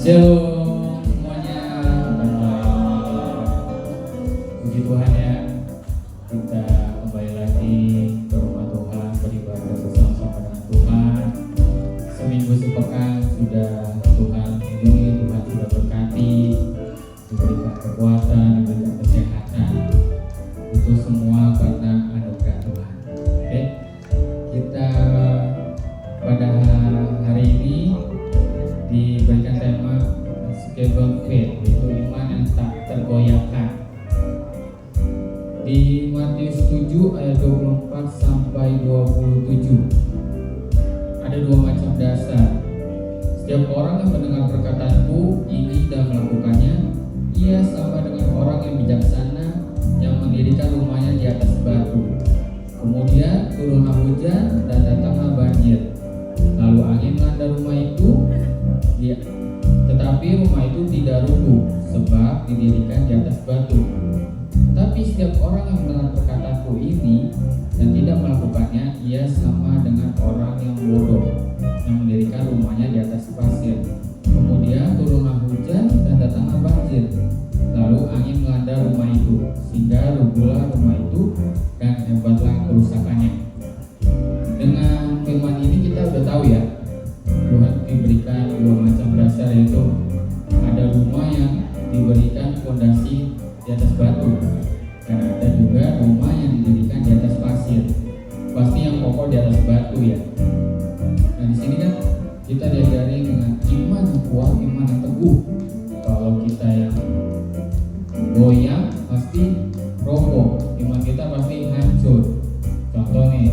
Shalom semuanya. Puji Tuhan ya, kita kembali lagi ke rumah Tuhan, beribadah bersama-sama dengan Tuhan. Seminggu sepekan sudah Tuhan lindungi, Tuhan sudah berkati, diberikan kekuatan, diberikan kesehatan. Itu semua karena anugerah Tuhan. Oke, kita pada hari ini diberikan tema Unshakable Faith, yaitu iman yang tak tergoyahkan. Di Matius 7 ayat 24 sampai 27 ada dua macam dasar. Setiap orang yang mendengar perkataanku ini dan melakukannya, ia sama dengan orang yang bijaksana yang mendirikan rumahnya di atas batu. Kemudian turunlah hujan dan datanglah banjir, lalu angin melanda rumah itu, tetapi rumah itu tidak runtuh sebab didirikan di atas batu. Tetapi setiap orang yang mendengar perkataanku ini dan tidak melakukannya, ia sama dengan orang yang bodoh yang mendirikan rumahnya di atas pasir. Kemudian turunlah hujan dan datanglah banjir, lalu angin melanda rumah itu, sehingga rubuhlah rumah itu dan hebatlah kerusakannya. Dengan firman ini kita sudah tahu ya, Tuhan diberikan dua macam dasar, yaitu ada rumah yang diberikan fondasi di atas batu dan ada juga rumah yang didirikan di atas pasir. Pasti yang pokok di atas batu ya. Nah di sini kan kita diajari dengan iman yang kuat, iman yang teguh. Kalau kita yang goyang pasti roboh, iman kita pasti hancur. Contoh nih,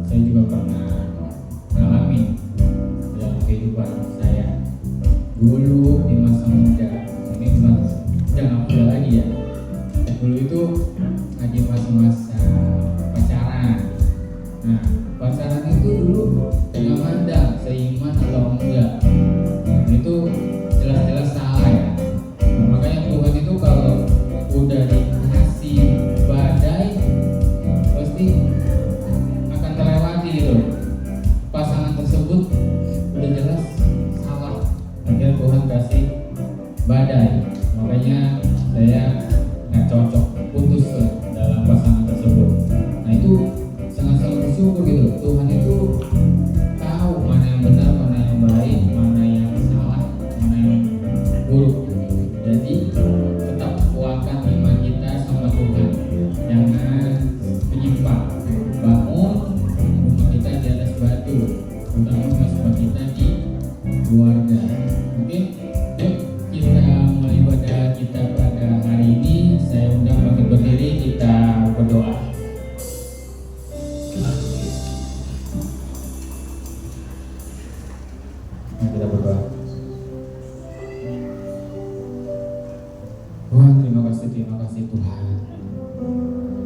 saya juga pernah ngalamin dalam kehidupan saya dulu di masa muda. Ini udah nggak muda lagi ya. Dulu itu lagi masa-masa pacaran. Nah, pacaran itu dulu nggak mandang seiman atau enggak. Nah, itu jelas-jelas salah ya. Nah, makanya Tuhan itu kalau udah dikasih badai pasti akan terlewati gitu. Pasangan tersebut udah jelas salah, akhirnya Tuhan kasih badai. Makanya saya nggak cocok, putus dalam pasangan tersebut. Nah itu sangat-sangat bersyukur gitu. Tuhan itu tahu mana yang benar, mana yang baik, mana yang salah, mana yang buruk. Jadi tetap kuatkan iman kita sama Tuhan, jangan menyimpang. Bangun rumah kita di atas batu, terutama rumah kita di keluarga. Mungkin yuk kita mulai ibadah kita pada hari ini. Saya undang bangkit berdiri, kita berdoa. Kita berdoa. Tuhan, terima kasih Tuhan.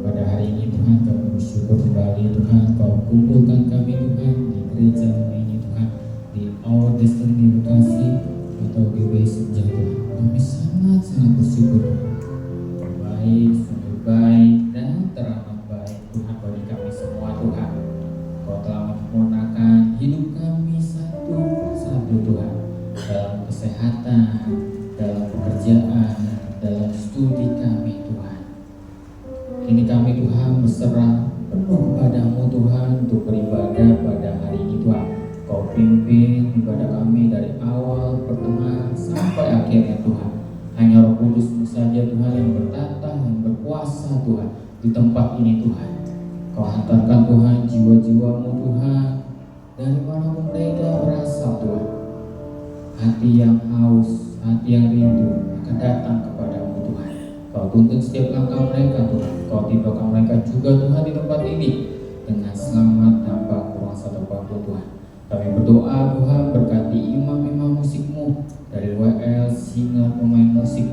Pada hari ini Tuhan, kami bersyukur kembali Tuhan, Kau kumpulkan kami Tuhan di gereja ini Tuhan, di Our Destiny Bekasi atau GBI Senja Tuhan. Kami sangat bersyukur Tuhan. Baik, sungguh baik dan teramat baik Tuhan bagi kami semua Tuhan. Kau telah menyempurnakan hidup kami satu persatu Tuhan, dalam kesehatan, dalam pekerjaan, dalam studi kami Tuhan. Kini kami Tuhan berserah penuh kepadamu Tuhan untuk beribadah pada hari ini Tuhan. Kau pimpin ibadah kami dari awal, pertengahan, sampai akhirnya Tuhan. Hanya Roh Kudus-Mu saja Tuhan yang bertata, yang berkuasa Tuhan di tempat ini Tuhan. Kau hantarkan Tuhan jiwa-jiwa-Mu Tuhan, dari manapun mereka berasal Tuhan. Hati yang haus, hati yang rindu akan datang kepadamu Tuhan. Kau tuntun setiap langkah mereka Tuhan. Kau timpakan mereka juga Tuhan di tempat ini dengan selamat tanpa kurang satu waktu Tuhan. Kami berdoa Tuhan, berkati imam-imam musik-Mu dari WL, singer, pemain musik.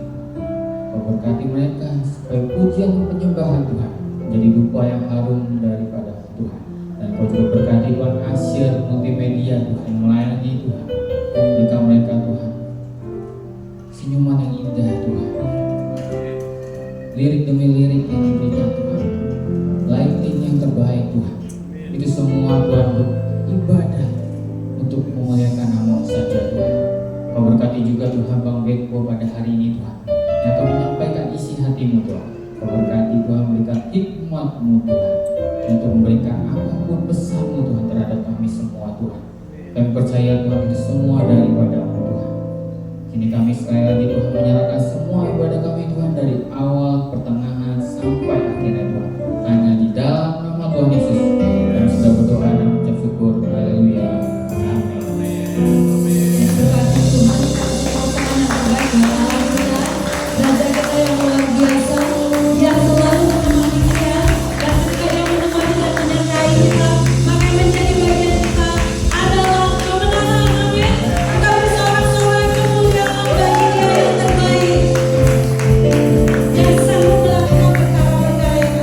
Kau berkati mereka supaya pujian dan penyembahan Tuhan menjadi dupa yang harum daripada Tuhan. Dan Kau juga berkati Tuhan Asyir multimedia Tuhan yang melayani Tuhan. Kau berikan mereka Tuhan senyuman yang indah Tuhan, lirik demi lirik yang diberikan Tuhan, lighting yang terbaik Tuhan. Itu semua Tuhan untuk ibadah, untuk memuliakan nama saja Tuhan. Kau berkati juga Tuhan Bang Beko pada hari ini Tuhan, yang kami menyampaikan isi hatimu Tuhan. Kau berkati Tuhan, memberikan hikmatmu Tuhan, untuk memberikan apapun pesanmu Tuhan terhadap kami semua Tuhan. Kami percaya Tuhan itu semua daripadamu Tuhan. Kini kami sekali lagi Tuhan menyerahkan semua ibadah kami Tuhan, dari awal, pertengahan, sampai akhirnya Tuhan. Hanya di dalam nama Tuhan Yesus kami sudah berdoa dan mengucap syukur. Haleluya. Jasa melakukan perkara-perkara yang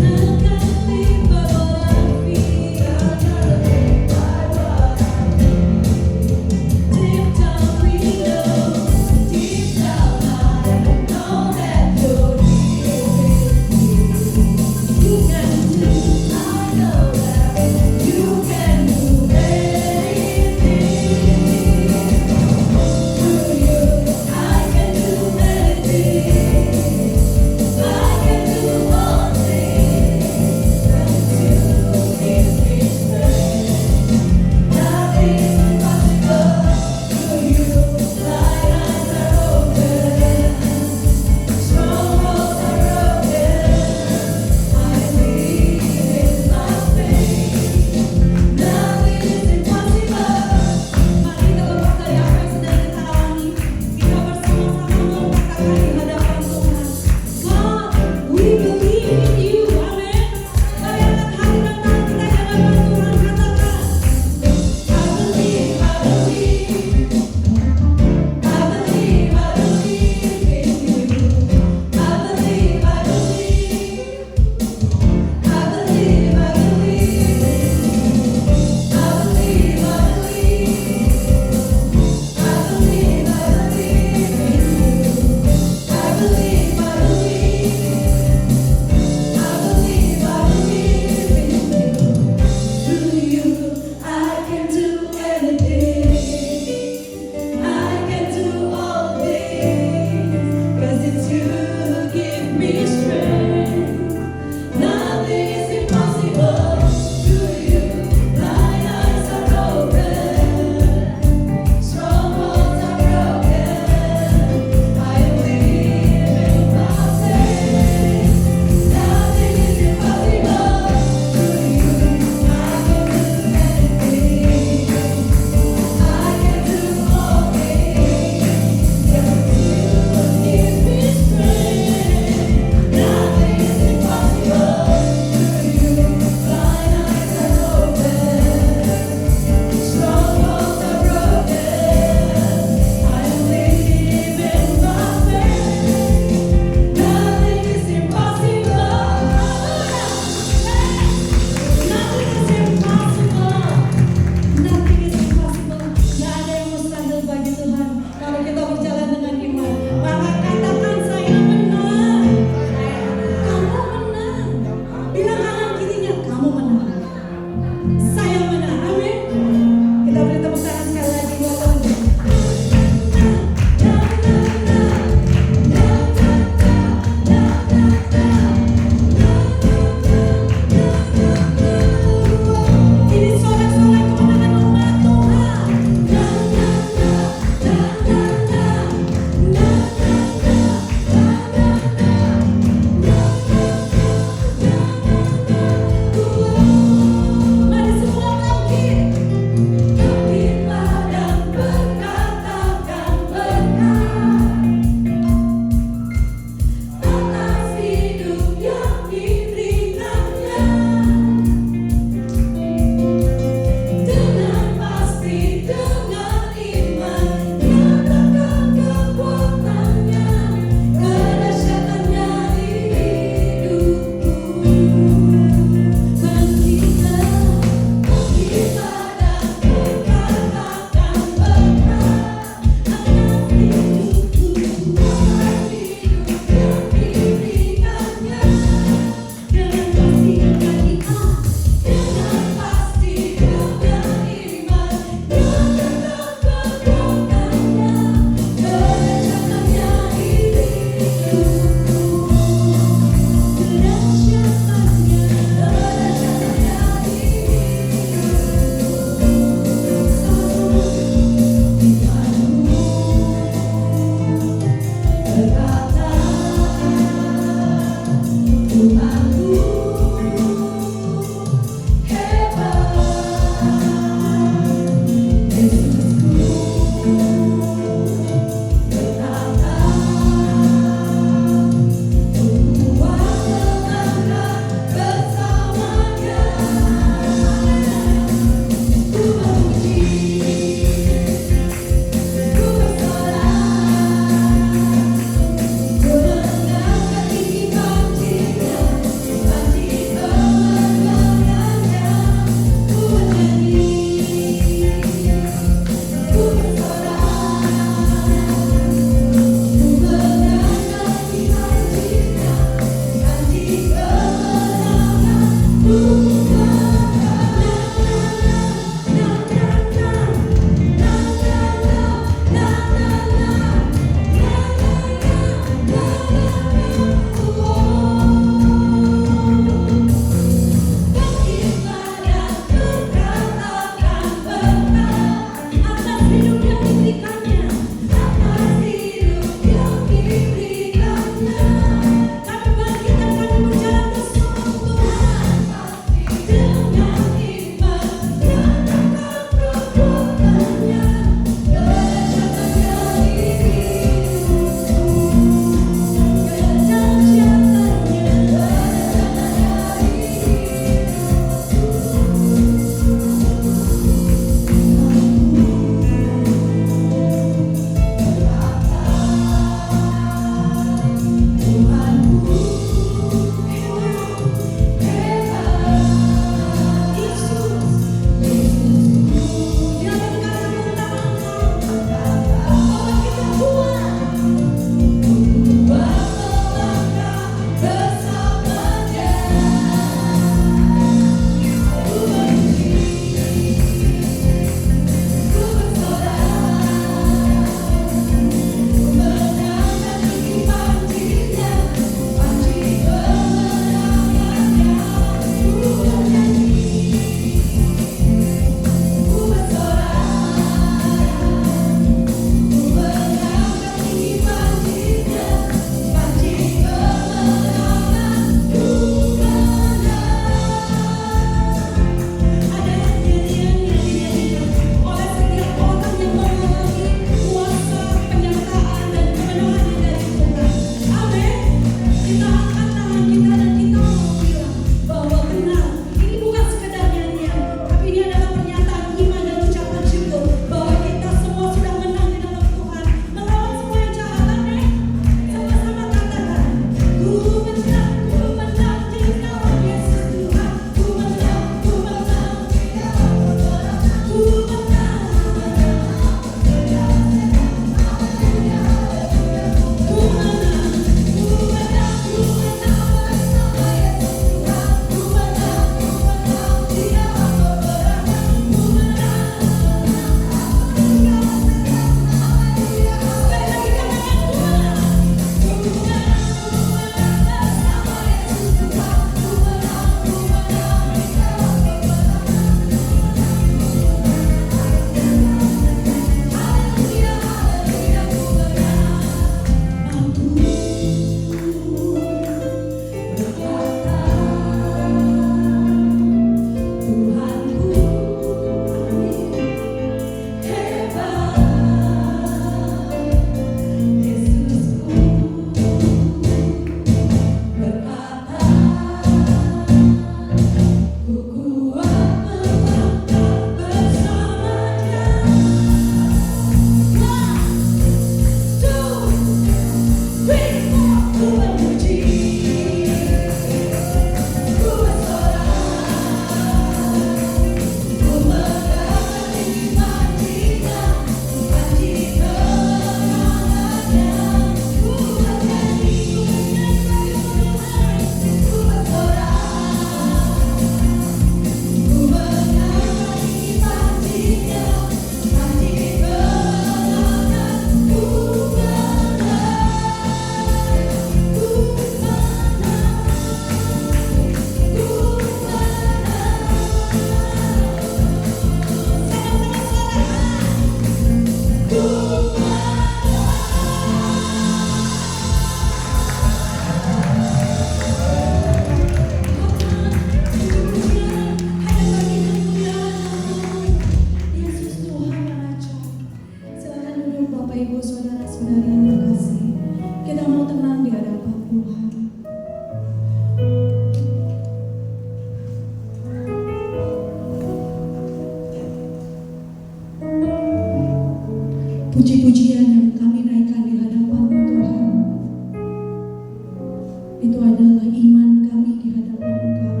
Itu adalah iman kami di hadapan Engkau.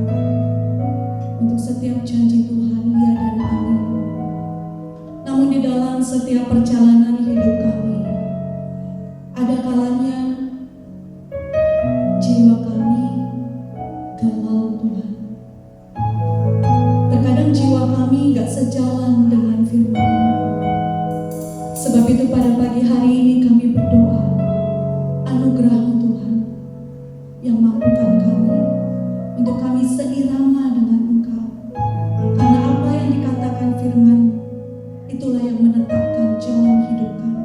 Untuk setiap janji Tuhan, ya dan amin. Namun di dalam setiap perjalanan hidup kami, ada kalanya jiwa kami galau Tuhan. Terkadang jiwa kami gak sejalan dengan firman. Sebab itu pada pagi hari ini kami berdoa, anugerah Tuhan yang mampukan kami untuk kami seirama dengan Engkau. Karena apa yang dikatakan firman, itulah yang menetapkan jalan hidup kami.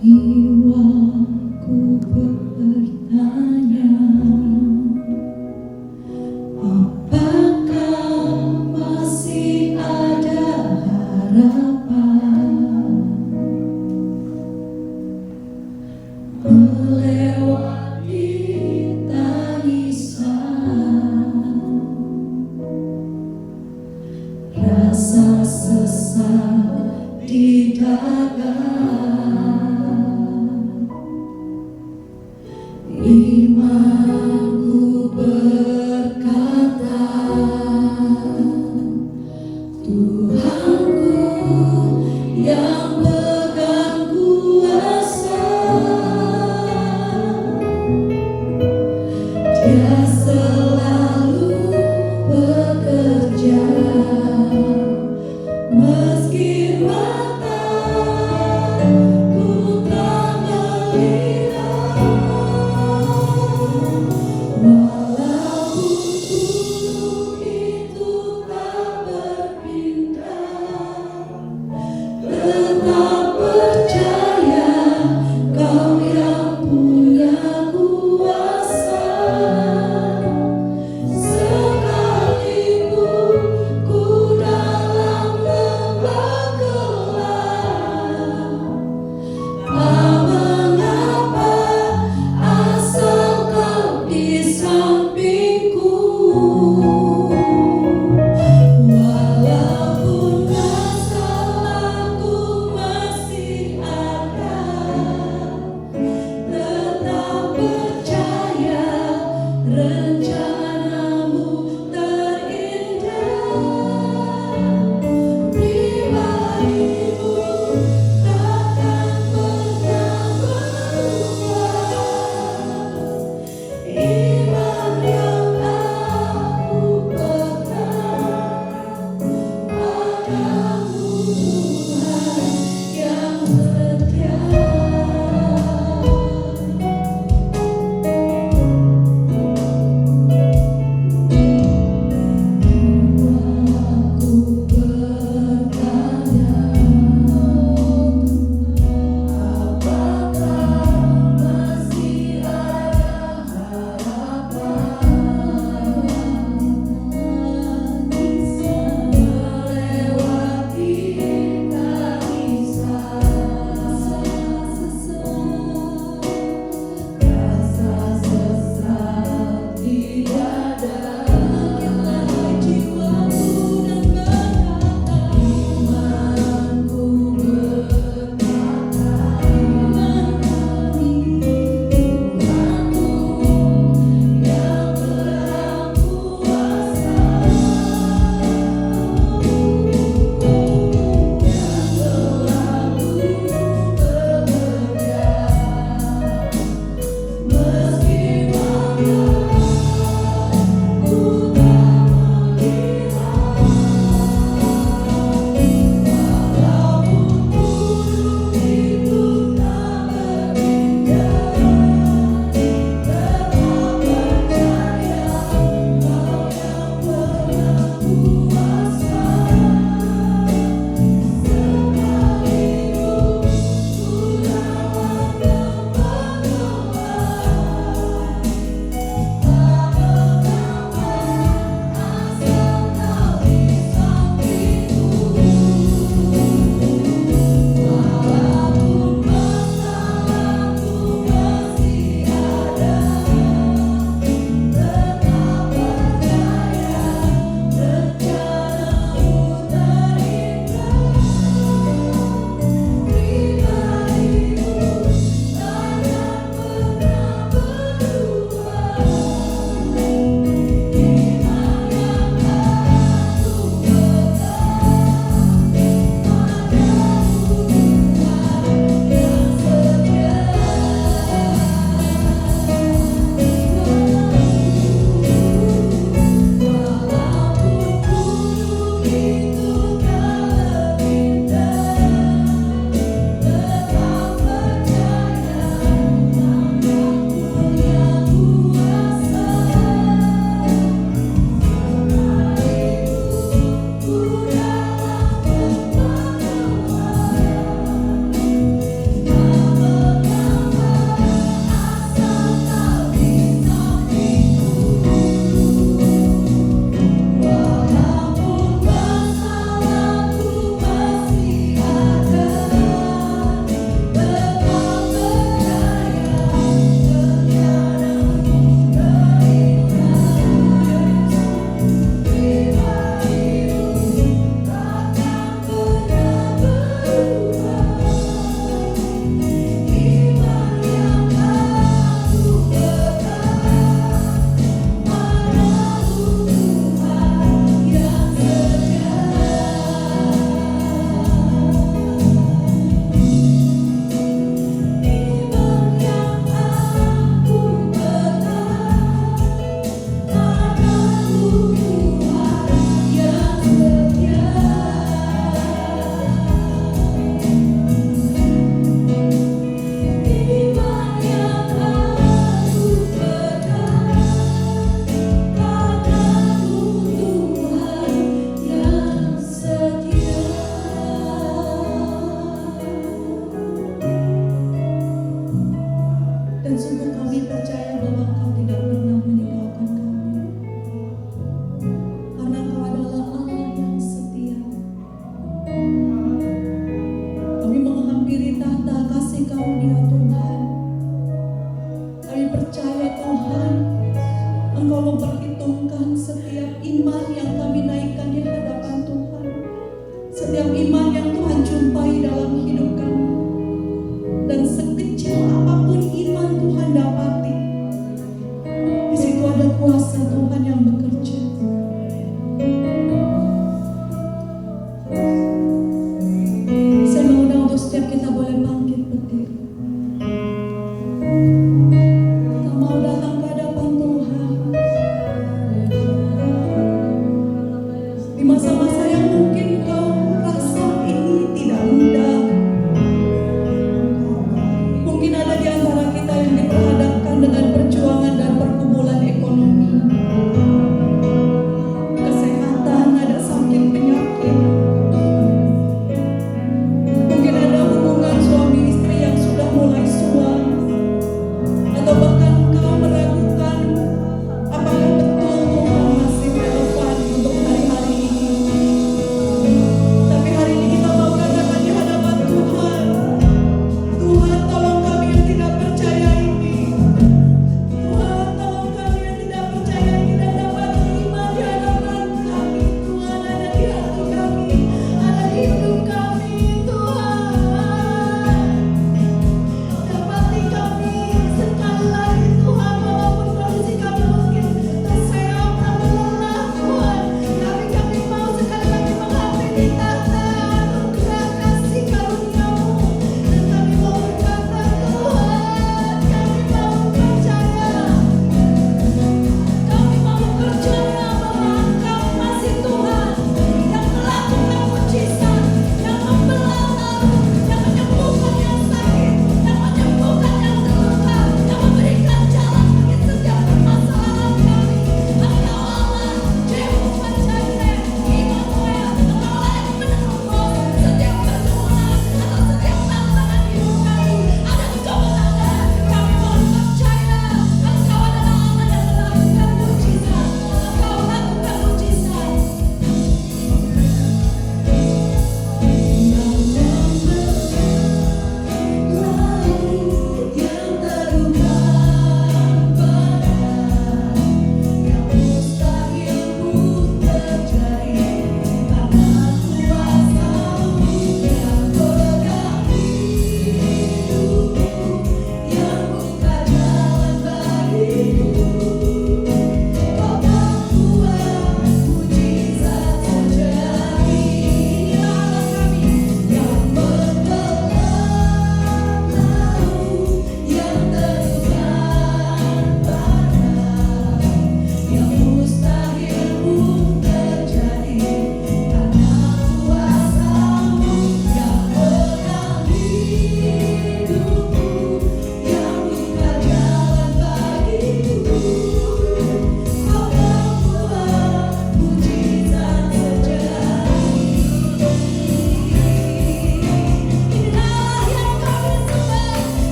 Jiwaku bertanya, apakah masih ada harapan melewati tangisan, rasa sesak di dada. Imanku berkata, Tuhanku yang pegang kuasa, Dia selalu bekerja meski matahari yang kami naikkan di hadapan Tuhan. Setiap iman yang Tuhan jumpai dalam hidup kami. Dan sekecil apapun iman Tuhan dapati, di situ ada kuasa Tuhan yang bekerja. Saya mengundang untuk setiap kita boleh bangkit berdiri. Kita mau datang ke hadapan Tuhan. Di masa-masa yang mungkin kau rasa ini tidak mudah. Mungkin ada di antara kita yang diperhadapkan dengan perjuangan dan pergumulan ekonomi. Kesehatan, ada sakit penyakit. Mungkin ada hubungan suami istri yang sudah mulai suam. Atau bahkan kau meragukan apakah betul Tuhan masih relevan untuk hari-hari ini.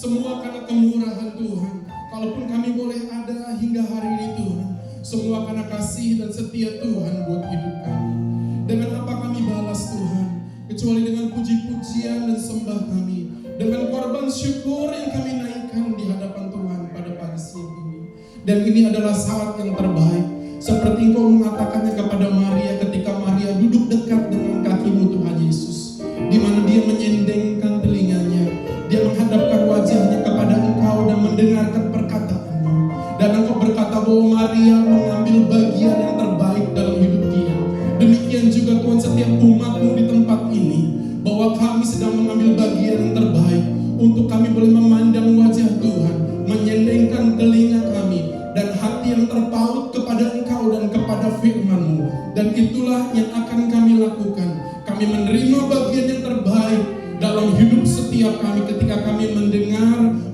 semua karena kemurahan Tuhan. Kalaupun kami boleh ada hingga hari ini Tuhan, semua karena kasih dan setia Tuhan buat hidup kami. Dengan apa kami balas Tuhan, kecuali dengan puji-pujian dan sembah kami, dengan korban syukur yang kami naikkan di hadapan Tuhan pada pagi siang ini. Dan ini adalah saat yang terbaik, seperti Engkau mengatakannya kepada Maria ketika Maria duduk dekat dengan kakimu Tuhan Yesus, di mana dia menyendengkan telinganya, dia menghadapkan wajahnya kepada Engkau dan mendengarkan perkataanmu. Dan Engkau berkata bahwa Maria mengambil bagian yang terbaik dalam hidup dia. Demikian juga Tuhan, setiap umat-Mu di tempat ini, bahwa kami sedang mengambil bagian yang terbaik untuk kami boleh memandang wajah Tuhan, menyendengkan telinga kami dan hati yang terpaut kepada Engkau dan kepada firman-Mu. Dan itulah yang akan kami lakukan. Kami menerima bagian yang terbaik dalam hidup setiap kami ketika kami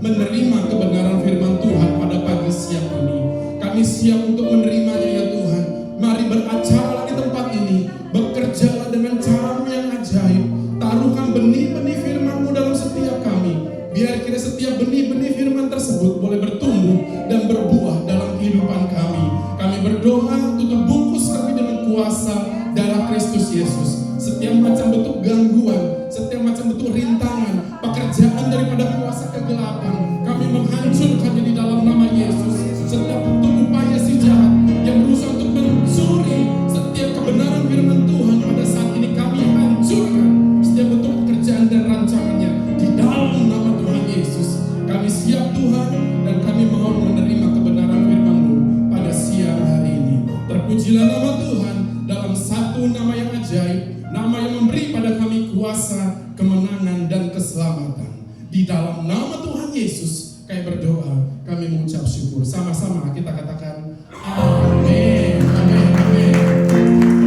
menerima kebenaran firman Tuhan pada pagi siang ini. Kami siap untuk menerimanya ya Tuhan. Mari beracara di tempat ini, bekerjalah dengan cara-Mu yang ajaib. Taruhkan benih-benih firman-Mu dalam setiap kami. Biar kira setiap benih-benih firman tersebut boleh bertumbuh dan berbuah dalam kehidupan kami. Kami berdoa, tutup bungkus kami dengan kuasa darah Kristus Yesus. Setiap macam bentuk gangguan, setiap macam bentuk rintangan, pekerjaan daripada kuasa kegelapan, kami menghancurkannya di dalam nama Yesus. Setiap bentuk upaya si jahat yang berusaha untuk mencuri setiap kebenaran firman Tuhan pada saat ini, kami hancurkan setiap bentuk pekerjaan dan rancangannya di dalam nama Tuhan Yesus. Kami siap Tuhan, dan kami mau menerima kebenaran firman-Mu pada siang hari ini. Terpujilah nama Tuhan dalam satu nama yang ajaib, nama yang memberi pada kami kuasa, kemenangan, dan keselamatan. Di dalam nama Tuhan Yesus kami berdoa, kami mengucap syukur. Sama-sama kita katakan amin, amin, amin.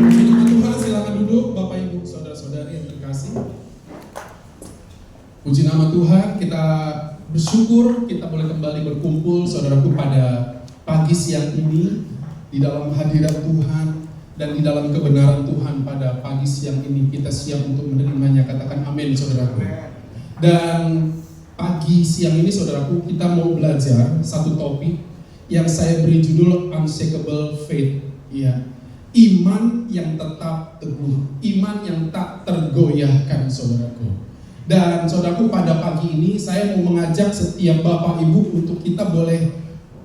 Puji nama Tuhan, silakan duduk Bapak Ibu saudara-saudari yang terkasih. Puji nama Tuhan, kita bersyukur kita boleh kembali berkumpul saudaraku pada pagi siang ini di dalam hadirat Tuhan dan di dalam kebenaran Tuhan. Pada pagi siang ini kita siap untuk menerimanya. Katakan amin saudaraku. Dan pagi siang ini saudaraku, kita mau belajar satu topik yang saya beri judul Unshakable Faith, ya, iman yang tetap teguh, iman yang tak tergoyahkan saudaraku. Dan saudaraku, pada pagi ini saya mau mengajak setiap Bapak Ibu untuk kita boleh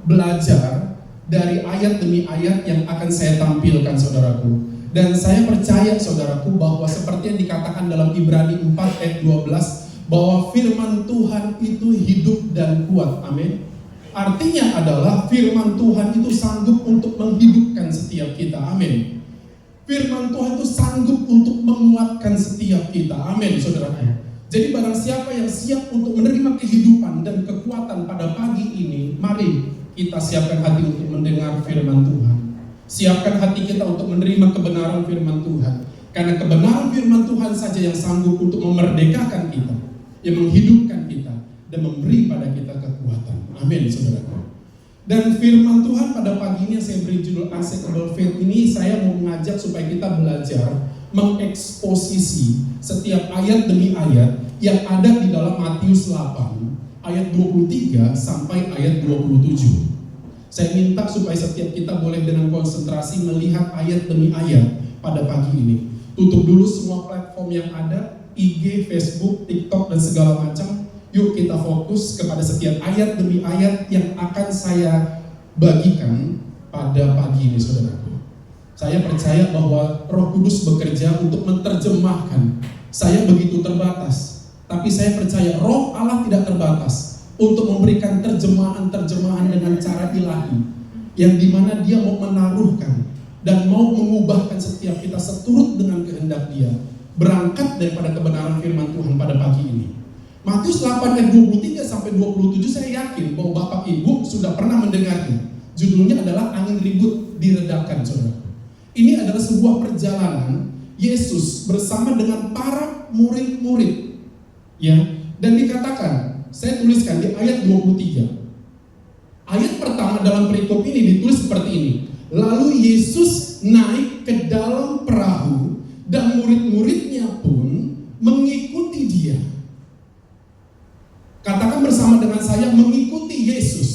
belajar dari ayat demi ayat yang akan saya tampilkan saudaraku. Dan saya percaya saudaraku bahwa seperti yang dikatakan dalam Ibrani 4 ayat 12, bahwa firman Tuhan itu hidup dan kuat. Amin. Artinya adalah firman Tuhan itu sanggup untuk menghidupkan setiap kita. Amin. Firman Tuhan itu sanggup untuk menguatkan setiap kita. Amin, saudaraku. Jadi barang siapa yang siap untuk menerima kehidupan dan kekuatan pada pagi ini, mari kita siapkan hati untuk mendengar firman Tuhan. Siapkan hati kita untuk menerima kebenaran firman Tuhan. Karena kebenaran firman Tuhan saja yang sanggup untuk memerdekakan kita, yang menghidupkan kita, dan memberi pada kita kekuatan. Amin, saudaraku. Dan firman Tuhan pada pagi ini yang saya beri judul Unshakable Faith ini, saya mau mengajak supaya kita belajar mengeksposisi setiap ayat demi ayat yang ada di dalam Matius 8 ayat 23 sampai ayat 27. Saya minta supaya setiap kita boleh dengan konsentrasi melihat ayat demi ayat pada pagi ini. Tutup dulu semua platform yang ada, IG, Facebook, TikTok, dan segala macam. Yuk kita fokus kepada setiap ayat demi ayat yang akan saya bagikan pada pagi ini, saudaraku. Saya percaya bahwa Roh Kudus bekerja untuk menerjemahkan. Saya begitu terbatas, tapi saya percaya Roh Allah tidak terbatas untuk memberikan terjemahan-terjemahan dengan cara ilahi, yang dimana Dia mau menaruhkan dan mau mengubahkan setiap kita seturut dengan kehendak Dia, berangkat daripada kebenaran firman Tuhan pada pagi ini. Matius 8 ayat 23 sampai 27, saya yakin bahwa Bapak Ibu sudah pernah mendengarnya. Judulnya adalah Angin Ribut Diredakan, saudara. Ini adalah sebuah perjalanan Yesus bersama dengan para murid-murid, ya. Dan dikatakan, saya tuliskan di ayat 23. Ayat pertama dalam perikop ini ditulis seperti ini. Lalu Yesus naik ke dalam perahu dan murid-muridnya pun mengikuti Dia. Katakan bersama bersama dengan saya mengikuti Yesus.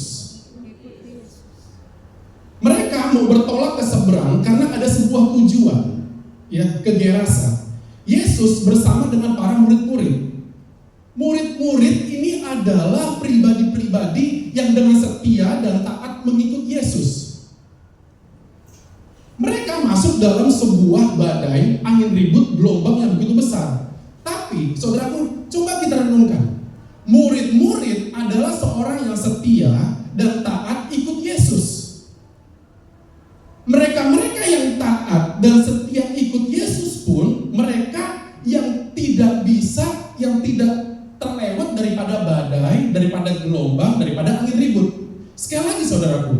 Mereka mau bertolak ke seberang karena ada sebuah tujuan, ya, ke Gerasa. Yesus bersama dengan para murid-murid. Murid-murid ini adalah pribadi-pribadi yang dengan setia dan taat mengikut Yesus. Mereka masuk dalam sebuah badai, angin ribut, gelombang yang begitu besar. Tapi, saudaraku, coba kita renungkan. Murid-murid adalah seorang yang setia dan taat ikut Yesus. Mereka-mereka yang taat dan setia ikut Yesus pun mereka yang tidak bisa, yang tidak terlewat daripada badai, daripada gelombang, daripada angin ribut. Sekali lagi saudaraku,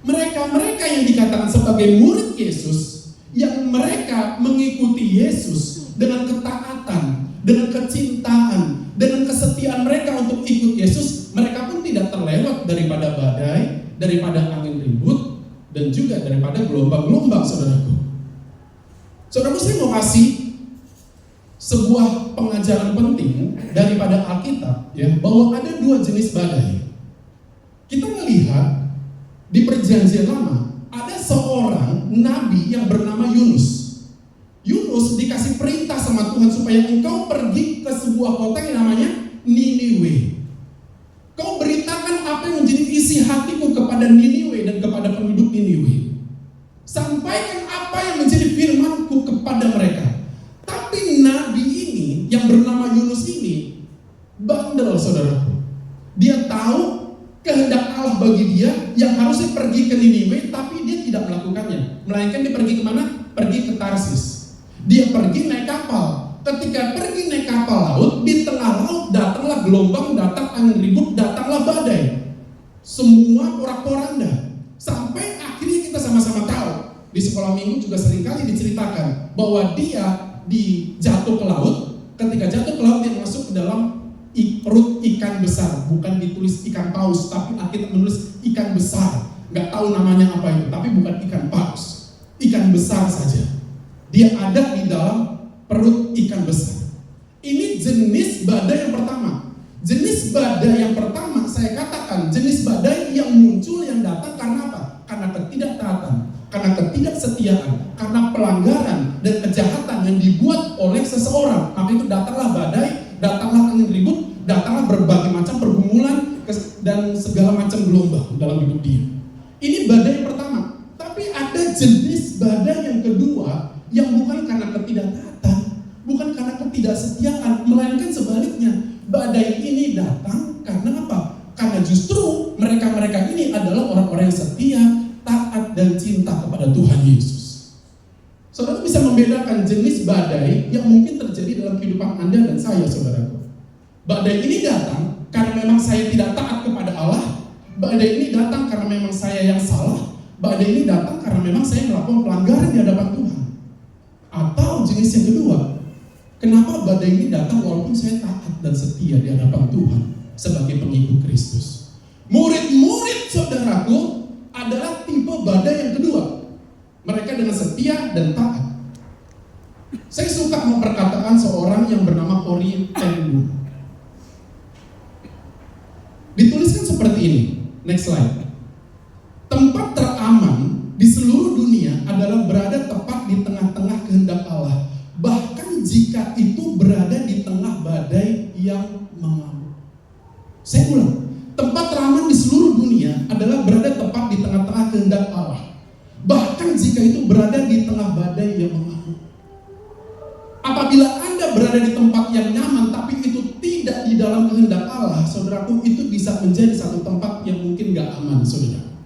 mereka-mereka yang dikatakan sebagai murid Yesus, yang mereka mengikuti Yesus dengan ketaatan, dengan kecintaan, dengan kesetiaan mereka untuk ikut Yesus, mereka pun tidak terlewat daripada badai, daripada angin ribut, dan juga daripada gelombang-gelombang, saudaraku. Saudaraku, saya mau kasih sebuah pengajaran penting daripada Alkitab, ya, bahwa ada dua jenis badai. Kita melihat di Perjanjian Lama ada seorang nabi yang bernama Yunus. Yunus dikasih perintah sama Tuhan supaya engkau pergi ke sebuah kota yang namanya Niniwe. Kau beritakan apa yang menjadi isi hatiku kepada Niniwe dan kepada penduduk Niniwe. Sampaikan apa yang menjadi firmanku kepada mereka. Tapi nabi ini yang bernama Yunus ini bandel, saudaraku. Dia tahu kehendak Allah bagi dia yang harusnya pergi ke Niniwe, tapi dia tidak melakukannya. Melainkan dia pergi kemana? Pergi ke Tarsis. Dia pergi naik kapal. Ketika pergi naik kapal laut, di tengah laut datanglah gelombang, datang angin ribut, datanglah badai. Semua porak-poranda. Sampai akhirnya kita sama-sama tahu. Di sekolah minggu juga seringkali diceritakan bahwa dia jatuh ke laut. Ketika jatuh ke laut, dia masuk ke dalam perut ikan besar. Bukan ditulis ikan paus, tapi Alkitab menulis ikan besar. Nggak tahu namanya apa itu, tapi bukan ikan paus. Ikan besar saja. Dia ada di dalam perut ikan besar. Ini jenis badai yang pertama. Jenis badai yang pertama, saya katakan jenis badai yang muncul, yang datang karena apa? Karena ketidaktaatan, karena ketidaksetiaan, karena pelanggaran dan kejahatan yang dibuat oleh seseorang. Maka itu datanglah badai, datanglah angin ribut, datanglah berbagai macam pergumulan dan segala macam gelombang dalam hidup dia. Ini badai yang pertama. Tapi ada jenis badai yang kedua, yang bukan karena ketidaktaatan, bukan karena ketidaksetiaan, melainkan sebaliknya. Badai ini datang karena apa? Karena justru mereka-mereka ini adalah orang-orang yang setia, taat, dan cinta kepada Tuhan Yesus. Saudara bisa membedakan jenis badai yang mungkin terjadi dalam kehidupan Anda dan saya, saudaraku. Badai ini datang karena memang saya tidak taat kepada Allah. Badai ini datang karena memang saya yang salah. Badai ini datang karena memang saya melakukan pelanggaran di hadapan Tuhan. Atau jenis yang kedua, kenapa badai ini datang walaupun saya taat dan setia di hadapan Tuhan sebagai pengikut Kristus. Murid-murid saudaraku adalah tipe badai yang kedua. Mereka dengan setia dan taat. Saya suka memperkatakan seorang yang bernama Corrie ten Boom. Dituliskan seperti ini. Next slide. Tempat teraman di seluruh dunia adalah berada tepat di tengah-tengah kehendak Allah. Bahkan jika itu berada di tengah badai yang mengamuk. Saya ulang. Tempat teraman di seluruh dunia adalah berada tepat di tengah-tengah kehendak Allah. Bahkan jika itu berada di tengah badai yang mengamuk. Apabila Anda berada di tempat yang nyaman tapi itu tidak di dalam kehendak Allah, saudaraku, itu bisa menjadi satu tempat yang mungkin gak aman, saudara.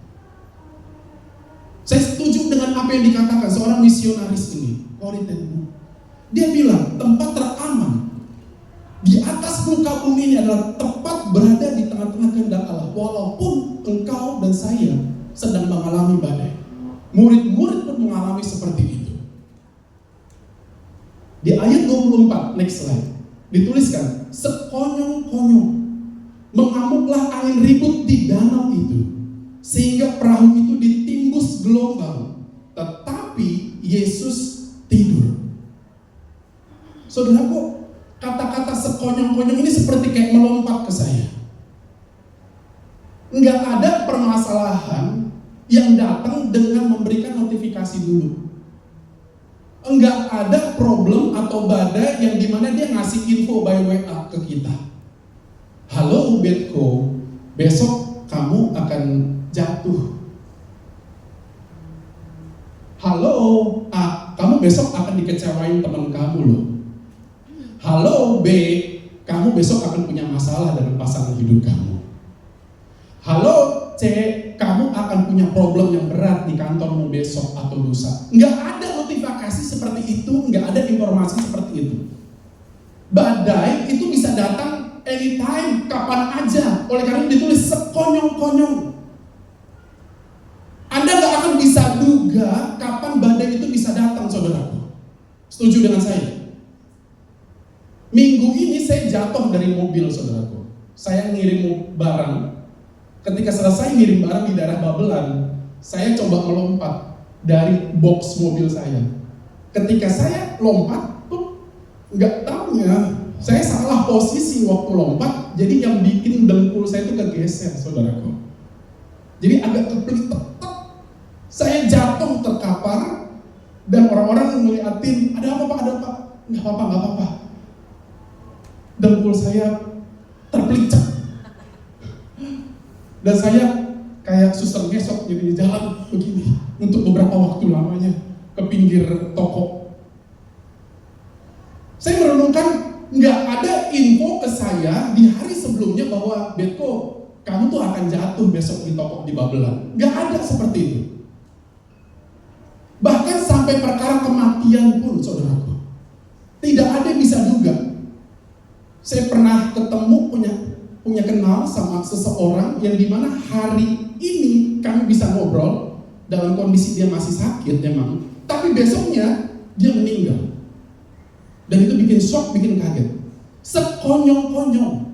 Saya setuju dengan apa yang dikatakan seorang misionaris ini, Corrie ten Boom. Dia bilang tempat teraman di atas muka bumi ini adalah tepat berada di tengah-tengah kehendak Allah, walaupun engkau dan saya sedang mengalami badai. Murid-murid pun mengalami seperti itu. Di ayat 24, next slide, dituliskan, sekonyong-konyong mengamuklah angin ribut di danau itu, sehingga perahu itu ditimbus gelombang, tetapi Yesus tidur. Saudaraku, kata-kata sekonyong-konyong ini seperti kayak melompat ke saya. Nggak ada permasalahan yang datang dengan memberikan notifikasi dulu. Nggak ada problem atau badai yang dimana dia ngasih info by WA ke kita. Halo Ubedko, besok kamu akan jatuh. Halo, kamu besok akan dikecewain teman kamu loh. Halo B, kamu besok akan punya masalah dengan pasangan hidup kamu. Halo C, kamu akan punya problem yang berat di kantormu besok atau lusa. Nggak ada notifikasi seperti itu, nggak ada informasi seperti itu. Badai itu bisa datang anytime, kapan aja. Oleh karena itu ditulis sekonyong-konyong. Anda nggak akan bisa duga kapan badai itu bisa datang, saudaraku. Setuju dengan saya? Minggu ini saya jatuh dari mobil, saudaraku. Saya ngirim barang. Ketika selesai ngirim barang di daerah Babelan, saya coba melompat dari box mobil saya. Ketika saya lompat, nggak tahu ya, saya salah posisi waktu lompat. Jadi yang bikin dengkul saya itu kegeser, saudaraku. Jadi agak kepelitek. Saya jatuh terkapar dan orang-orang ngeliatin, ada apa Pak, ada apa? Nggak apa-apa. Dengkul saya terpelicak. Dan saya kayak suster ngesot jadi jalan begini untuk beberapa waktu lamanya ke pinggir toko. Saya merenungkan, nggak ada info ke saya di hari sebelumnya bahwa Betko, kamu tuh akan jatuh besok di toko di Babelan. Nggak ada seperti itu. Bahkan sampai perkara kematian pun, saudaraku, tidak ada yang bisa duga. Saya pernah ketemu punya kenal sama seseorang yang dimana hari ini kami bisa ngobrol dalam kondisi dia masih sakit memang, tapi besoknya dia meninggal. Dan itu bikin shock, bikin kaget. Sekonyong-konyong,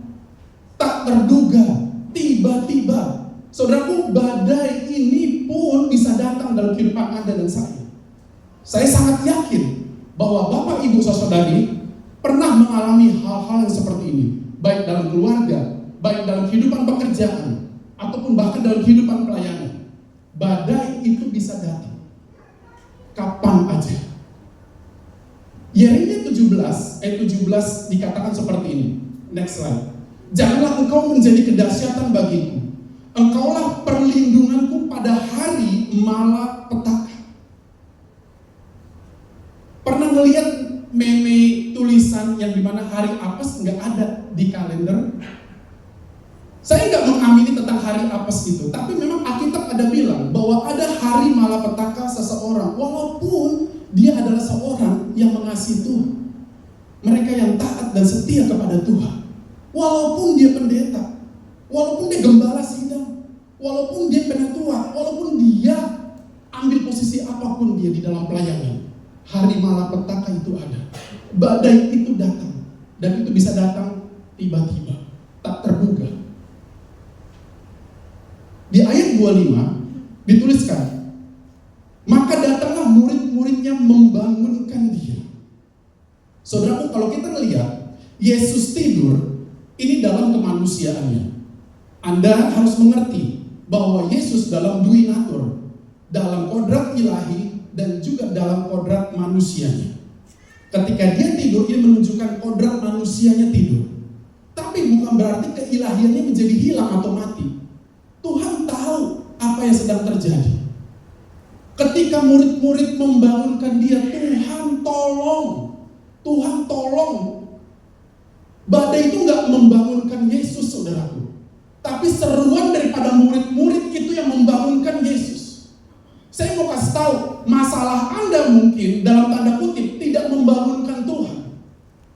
tak terduga, tiba-tiba. Saudaraku, badai ini pun bisa datang dalam kehidupan Anda dan saya. Saya sangat yakin bahwa Bapak Ibu Saudari pernah mengalami hal-hal yang seperti ini, baik dalam keluarga, baik dalam kehidupan pekerjaan, ataupun bahkan dalam kehidupan pelayanan. Badai itu bisa datang kapan aja. Yeremia 17 ayat 17 dikatakan seperti ini. Next slide. Janganlah engkau menjadi kedahsyatan bagiku. Engkaulah perlindunganku pada hari malapetaka. Pernah melihat meme tulisan yang dimana hari apes nggak ada di kalender? Saya nggak mengamini tentang hari apes itu, tapi memang Alkitab ada bilang bahwa ada hari malapetaka seseorang, walaupun dia adalah seorang yang mengasihi Tuhan. Mereka yang taat dan setia kepada Tuhan, walaupun dia pendeta, walaupun dia gembala sidang, walaupun dia penatua, walaupun dia ambil posisi apapun dia di dalam pelayanan, hari malapetaka itu ada. Badai itu datang, dan itu bisa datang tiba-tiba, tak terduga. Di ayat 25 dituliskan, maka datanglah murid-muridnya membangunkan dia. Saudaraku, kalau kita melihat Yesus tidur, ini dalam kemanusiaannya. Anda harus mengerti bahwa Yesus dalam dui natur, dalam kodrat ilahi dan juga dalam kodrat manusianya. Ketika dia tidur, dia menunjukkan kodrat manusianya tidur. Tapi bukan berarti keilahiannya menjadi hilang atau mati. Tuhan tahu apa yang sedang terjadi. Ketika murid-murid membangunkan dia, Tuhan tolong. Tuhan tolong. Badai itu gak membangunkan Yesus, saudaraku. Tapi seruan daripada murid-murid itu yang membangunkan Yesus. Saya mau kasih tahu, masalah Anda mungkin dalam tanda kutip tidak membangunkan Tuhan.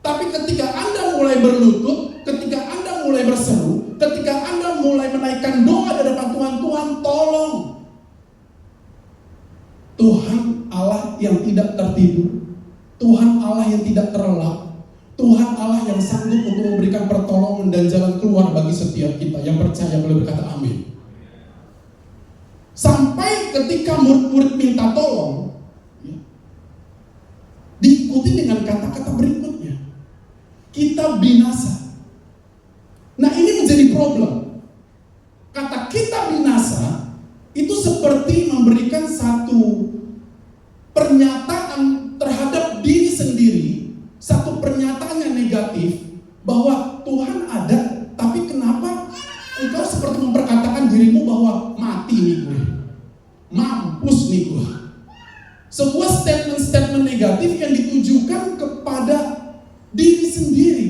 Tapi ketika Anda mulai berlutut, ketika Anda mulai berseru, ketika Anda mulai menaikkan doa di hadapan Tuhan, Tuhan tolong. Tuhan Allah yang tidak tertidur, Tuhan Allah yang tidak terlelap, Tuhan Allah yang sanggup untuk memberikan pertolongan dan jalan keluar bagi setiap kita yang percaya boleh berkata amin. Sampai ketika murid-murid minta tolong, ya, diikuti dengan kata-kata berikutnya, kita binasa. Nah, ini menjadi problem. Kata satu pernyataan terhadap diri sendiri, satu pernyataan yang negatif bahwa Tuhan ada, tapi kenapa engkau seperti memperkatakan dirimu bahwa mati nih gue, mampus nih gue. Sebuah statement-statement negatif yang ditujukan kepada diri sendiri.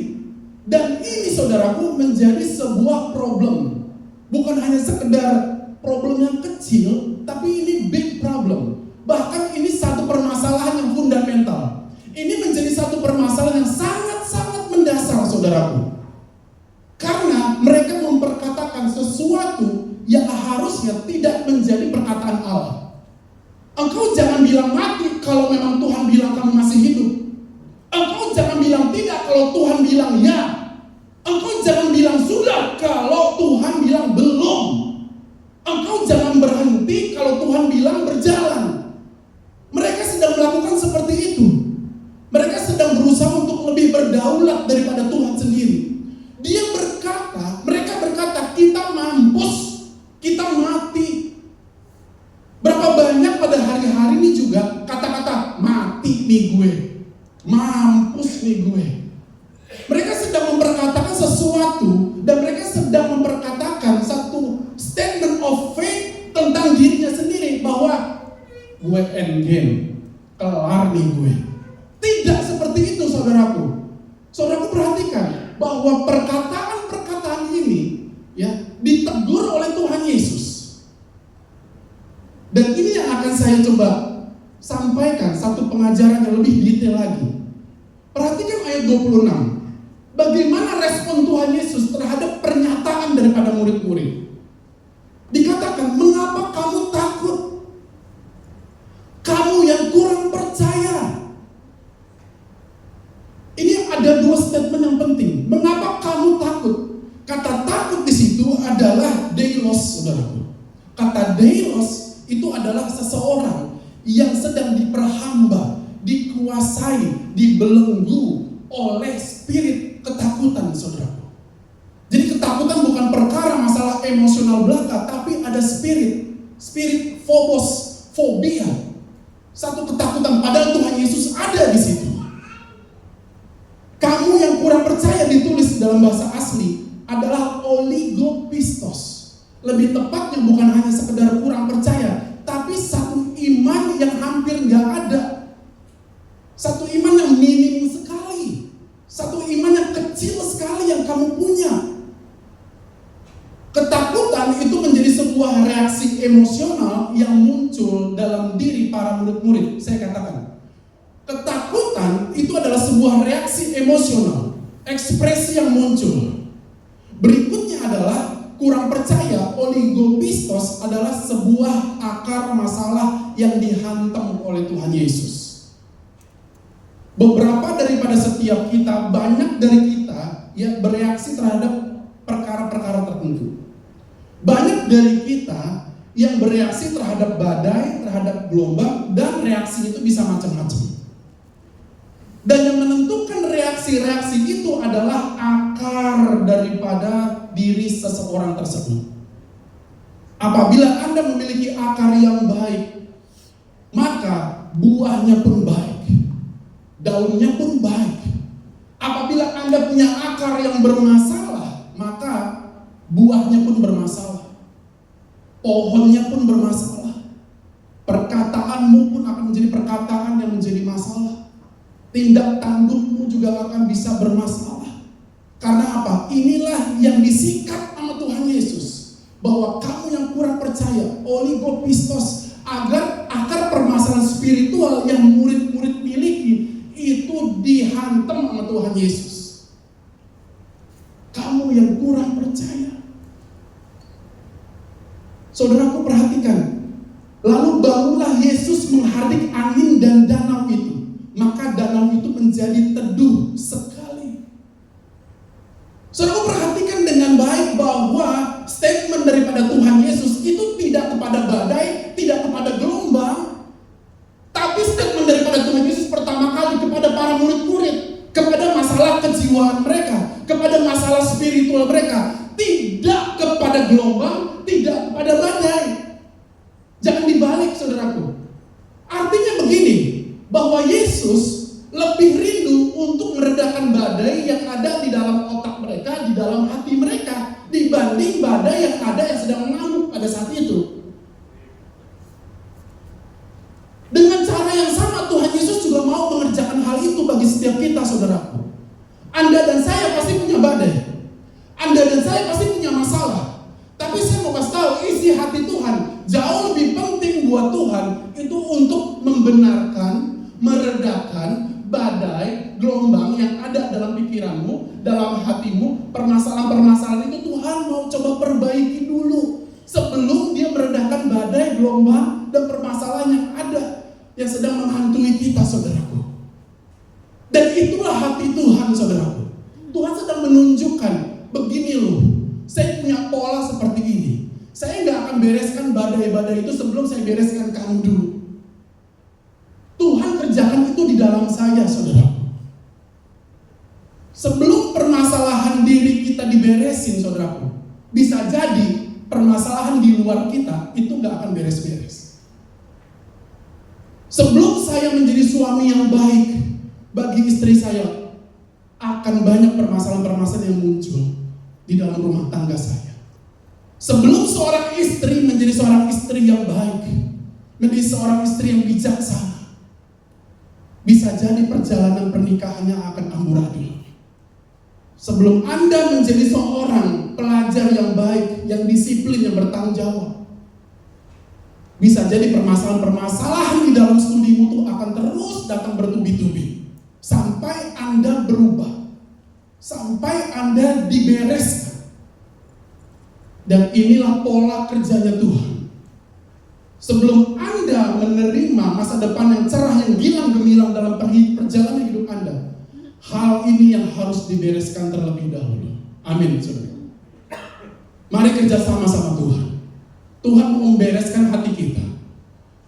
Dan ini saudaraku menjadi sebuah problem. Bukan hanya sekedar problem yang kecil, tapi ini big problem. Bahkan ini satu permasalahan yang fundamental. Ini menjadi satu permasalahan yang sangat-sangat mendasar saudaraku. Karena mereka memperkatakan sesuatu yang harusnya tidak menjadi perkataan Allah. Engkau jangan bilang mati kalau memang Tuhan bilang kamu masih hidup. Engkau jangan bilang tidak kalau Tuhan bilang ya. Engkau jangan bilang sudah kalau Tuhan bilang belum. Engkau jangan berhenti kalau Tuhan bilang berjalan. Mereka sedang melakukan seperti itu. Mereka sedang berusaha untuk lebih berdaulat daripada Tuhan sendiri. Mereka berkata, kita mampus, kita mati. Berapa banyak pada hari-hari ini juga kata-kata mati nih gue, mampus nih gue. Mereka sedang memperkatakan sesuatu dan mereka sedang memperkatakan satu statement of faith tentang dirinya sendiri bahwa gue endgame, kelar nih gue. Tidak seperti itu saudaraku. Saudaraku perhatikan bahwa perkataan-perkataan ini ya ditegur oleh Tuhan Yesus. Dan ini yang akan saya coba sampaikan satu pengajaran yang lebih detail lagi. Perhatikan ayat 26. Bagaimana respon Tuhan Yesus terhadap pernyataan daripada murid-murid? Dikatakan, mengapa kamu takut? Kamu yang kurang percaya. Ini ada dua statement yang penting. Mengapa kamu takut? Kata takut di situ adalah deilos, saudaraku. Kata deilos itu adalah seseorang yang sedang diperhamba, dikuasai, dibelenggu oleh spirit ketakutan, saudaraku. Jadi ketakutan bukan perkara masalah emosional belaka, tapi ada spirit phobos, fobia, satu ketakutan. Padahal Tuhan Yesus ada di situ. Kamu yang kurang percaya ditulis dalam bahasa asli adalah oligopistos. Lebih tepatnya bukan hanya sekedar kurang percaya, tapi satu iman yang hampir nggak ada. Satu iman yang minim sekali. Satu iman yang kecil sekali yang kamu punya. Ketakutan itu menjadi sebuah reaksi emosional yang muncul dalam diri para murid-murid. Saya katakan, ketakutan itu adalah sebuah reaksi emosional, ekspresi yang muncul. Berikutnya adalah kurang percaya, oligopistos adalah sebuah akar masalah yang dihantam oleh Tuhan Yesus. Beberapa daripada setiap kita, banyak dari kita yang bereaksi terhadap perkara-perkara tertentu. Banyak dari kita yang bereaksi terhadap badai, terhadap gelombang, dan reaksi itu bisa macam-macam. Dan yang menentukan reaksi-reaksi itu adalah akar daripada diri seseorang tersebut. Apabila Anda memiliki akar yang baik, maka buahnya pun baik, daunnya pun baik. Apabila Anda punya akar yang bermasalah, maka buahnya pun bermasalah, pohonnya pun bermasalah, perkataanmu pun akan menjadi perkataan yang menjadi masalah. Tindak tandukmu juga akan bisa bermasalah. Karena apa? Inilah yang disikat sama Tuhan Yesus. Bahwa kamu yang kurang percaya, oligopistos, agar akar permasalahan spiritual yang murid-murid miliki itu dihantam sama Tuhan Yesus. Kamu yang kurang percaya. Saudaraku perhatikan. Lalu bangunlah Yesus menghardik angin dan danau itu. Maka danau itu menjadi teduh sekali. Saudara perhatikan dengan baik bahwa statement daripada Tuhan Yesus itu tidak kepada badai, tidak kepada gelombang, tapi statement daripada Tuhan Yesus pertama kali kepada para murid-murid, kepada masalah kejiwaan mereka, kepada masalah spiritual mereka, tidak kepada gelombang, tidak kepada badai. Jangan dibalik, saudaraku. dibanding badai yang ada yang sedang mengamuk pada saat itu. Dengan cara yang sama Tuhan Yesus juga mau mengerjakan hal itu bagi setiap kita, saudaraku. Anda dan saya pasti punya badai. Anda dan saya pasti punya masalah. Tapi saya mau kasih tahu, isi hati Tuhan jauh lebih penting buat Tuhan itu untuk membenarkan, meredakan badai, gelombang yang ada dalam pikiranmu, dalam hatimu. Permasalahan-permasalahan itu Tuhan mau coba perbaiki dulu sebelum dia meredakan badai, gelombang, dan permasalahan yang ada yang sedang menghantui kita, saudaraku. Dan itulah hati Tuhan, saudaraku. Tuhan sedang menunjukkan, begini loh, saya punya pola seperti ini. Saya nggak akan bereskan badai-badai itu sebelum saya bereskan kamu dulu. Tuhan kerjakan itu di dalam saya, saudaraku. Sebelum permasalahan diri kita diberesin, saudaraku, bisa jadi permasalahan di luar kita itu nggak akan beres-beres. Sebelum saya menjadi suami yang baik bagi istri saya, akan banyak permasalahan-permasalahan yang muncul di dalam rumah tangga saya. Sebelum seorang istri menjadi seorang istri yang baik, menjadi seorang istri yang bijaksana, bisa jadi perjalanan pernikahannya akan amburadul. Sebelum Anda menjadi seorang pelajar yang baik, yang disiplin, yang bertanggung jawab, bisa jadi permasalahan-permasalahan di dalam studimu itu akan terus datang bertubi-tubi sampai Anda berubah, sampai Anda dibereskan. Dan inilah pola kerjanya Tuhan. Sebelum Anda menerima masa depan yang cerah, yang gilang gemilang dalam perjalanan hidup Anda, hal ini yang harus dibereskan terlebih dahulu. Amin, saudara. Mari kerja sama-sama Tuhan. Tuhan mau membereskan hati kita.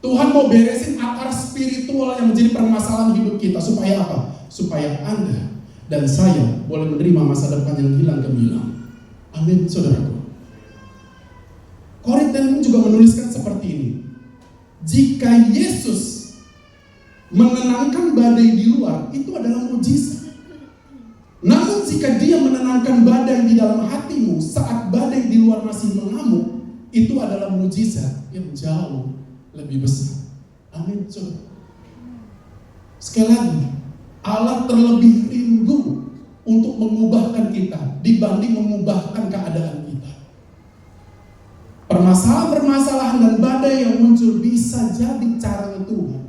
Tuhan mau beresin akar spiritual yang menjadi permasalahan hidup kita. Supaya apa? Supaya Anda dan saya boleh menerima masa depan yang gilang gemilang. Amin, saudaraku. Korintus juga menuliskan seperti ini. Jika Yesus menenangkan badai di luar, itu adalah mujizat. Namun jika dia menenangkan badai di dalam hatimu saat badai di luar masih mengamuk, itu adalah mujizat yang jauh lebih besar. Amin, saudara. Sekali lagi, Allah terlebih rindu untuk mengubahkan kita dibanding mengubahkan keadaan kita. Permasalahan-permasalahan dan badai yang muncul bisa jadi cara Tuhan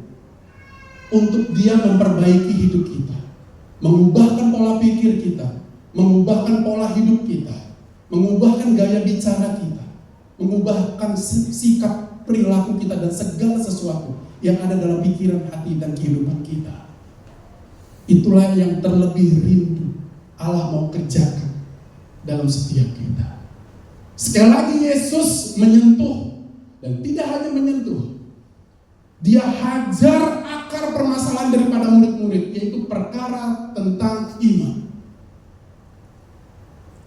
untuk dia memperbaiki hidup kita, mengubahkan pola pikir kita, mengubahkan pola hidup kita, mengubahkan gaya bicara kita, mengubahkan sikap perilaku kita dan segala sesuatu yang ada dalam pikiran, hati, dan kehidupan kita. Itulah yang terlebih rindu Allah mau kerjakan dalam setiap kita. Sekali lagi Yesus menyentuh, dan tidak hanya menyentuh, dia hajar akar permasalahan daripada murid-murid, yaitu perkara tentang iman.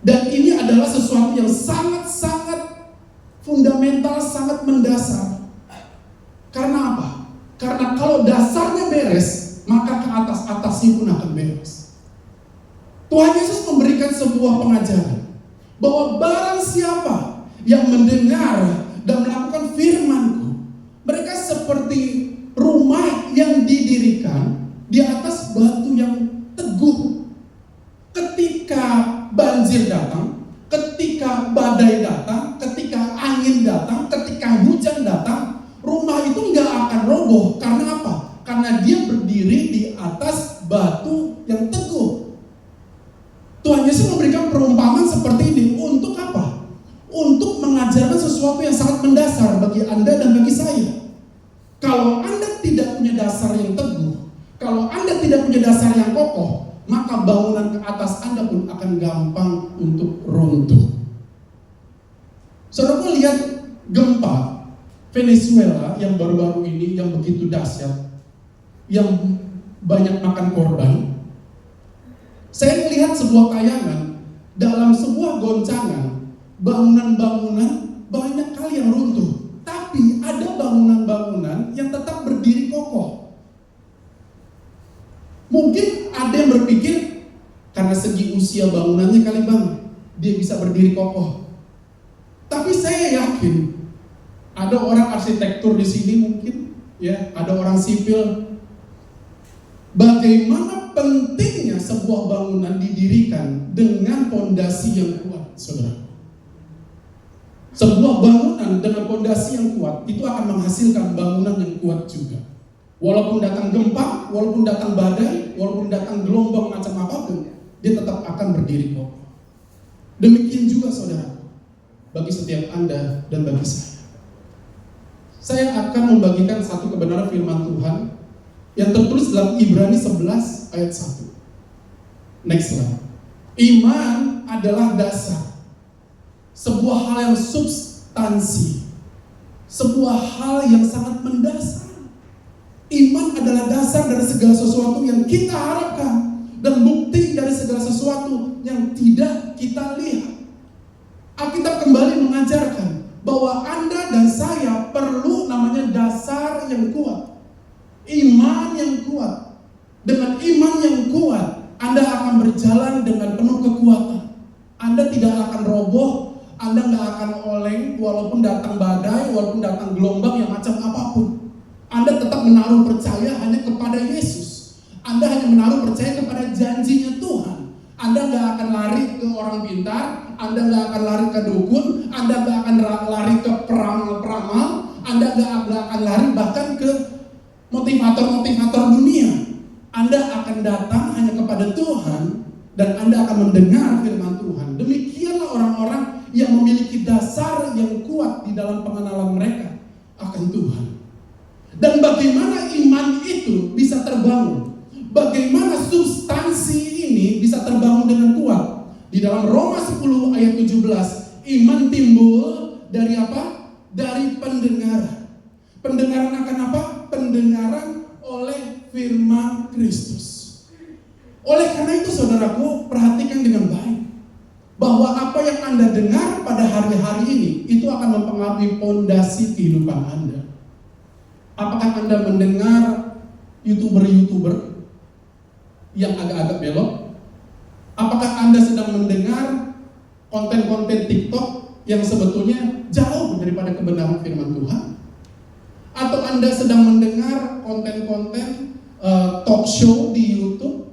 Dan ini adalah sesuatu yang sangat-sangat fundamental, sangat mendasar. Karena apa? Karena kalau dasarnya beres, maka ke atas-atasnya pun akan beres. Tuhan Yesus memberikan sebuah pengajaran bahwa barang siapa yang mendengar dan melakukan firman-Ku, mereka seperti rumah yang didirikan di atas batu yang teguh. Ketika banjir datang, ketika badai datang, ketika angin datang, ketika hujan datang, rumah itu nggak akan roboh. Karena apa? Karena dia berdiri di atas batu yang teguh. Tuhan Yesus memberikan perumpamaan seperti ini untuk apa? Untuk mengajarkan sesuatu yang sangat mendasar bagi Anda dan bagi saya. Kalau Anda tidak punya dasar yang teguh, kalau Anda tidak punya dasar yang kokoh, maka bangunan ke atas Anda pun akan gampang untuk runtuh. Saudara lihat gempa Venezuela yang baru-baru ini yang begitu dahsyat, yang banyak makan korban. Saya melihat sebuah tayangan, dalam sebuah goncangan, bangunan-bangunan banyak kali yang runtuh. Tapi ada bangunan-bangunan yang tetap berdiri kokoh. Mungkin ada yang berpikir, karena segi usia bangunannya kali bang, dia bisa berdiri kokoh. saya yakin ada orang arsitektur di sini mungkin, ya, ada orang sipil. Bagaimana pentingnya sebuah bangunan didirikan dengan fondasi yang kuat, saudara. Sebuah bangunan dengan fondasi yang kuat itu akan menghasilkan bangunan yang kuat juga. Walaupun datang gempa, walaupun datang badai, walaupun datang gelombang macam apapun, dia tetap akan berdiri kokoh. Demikian juga saudara, bagi setiap Anda dan bagi saya. Saya akan membagikan satu kebenaran firman Tuhan yang tertulis dalam Ibrani 11 ayat 1. Next slide. Iman adalah dasar, sebuah hal yang substansi, sebuah hal yang sangat mendasar. Iman adalah dasar dari segala sesuatu yang kita harapkan dan bukti dari segala sesuatu yang tidak kita lihat. Alkitab kembali mengajarkan bahwa Anda dan saya perlu namanya dasar yang kuat, iman yang kuat. Dengan iman yang kuat, Anda akan berjalan dengan penuh kekuatan. Anda tidak akan roboh, Anda nggak akan oleng walaupun datang badai, walaupun datang gelombang yang macam apapun. Anda tetap menaruh percaya hanya kepada Yesus. Anda hanya menaruh percaya kepada janjinya Tuhan. Anda nggak akan lari ke orang pintar, Anda nggak akan lari ke dukun, Anda nggak akan lari ke peramal-peramal, Anda nggak akan lari bahkan ke motivator-motivator dunia. Anda akan datang hanya kepada Tuhan dan Anda akan mendengar firman Tuhan. Demikianlah orang-orang yang memiliki dasar yang kuat di dalam pengenalan mereka akan Tuhan. Dan bagaimana iman itu bisa terbangun? Bagaimana substansi ini bisa terbangun dengan kuat? Di dalam Roma 10 ayat 17, iman timbul dari apa? Dari pendengaran. Pendengaran akan apa? Pendengaran oleh firman Kristus. Oleh karena itu saudaraku, perhatikan dengan baik bahwa apa yang Anda dengar pada hari-hari ini itu akan mempengaruhi fondasi kehidupan Anda. Apakah Anda mendengar YouTuber-YouTuber yang agak-agak belok? Apakah Anda sedang mendengar konten-konten TikTok yang sebetulnya jauh daripada kebenaran firman Tuhan? Atau Anda sedang mendengar konten-konten talk show di YouTube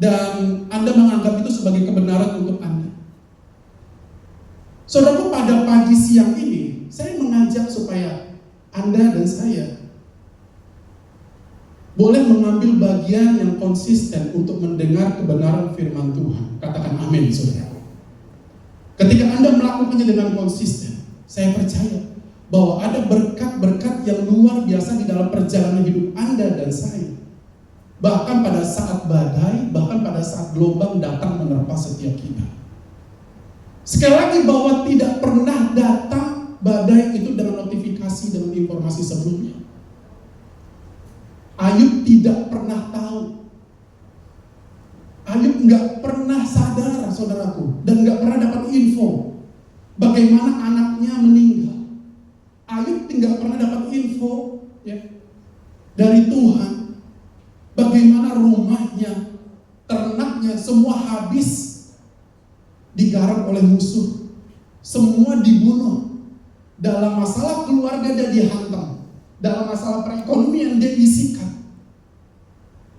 dan Anda menganggap itu sebagai kebenaran untuk Anda? Saudaraku, pada pagi siang ini saya mengajak supaya Anda dan saya boleh mengambil bagian yang konsisten untuk mendengar kebenaran firman Tuhan. Katakan amin, saudara. Ketika Anda melakukannya dengan konsisten, saya percaya bahwa ada berkat-berkat yang luar biasa di dalam perjalanan hidup Anda dan saya. Bahkan pada saat badai, bahkan pada saat gelombang datang menerpa setiap kita. Sekali lagi, bahwa tidak pernah datang badai itu dengan notifikasi, dengan informasi sebelumnya. Ayub tidak pernah tahu. Ayub nggak pernah sadar, saudaraku, dan nggak pernah dapat info bagaimana anaknya meninggal. Ayub tidak pernah dapat info ya, dari Tuhan bagaimana rumahnya, ternaknya semua habis digarap oleh musuh, semua dibunuh. Dalam masalah keluarga dia dihantam, dalam masalah perekonomian dia disikat.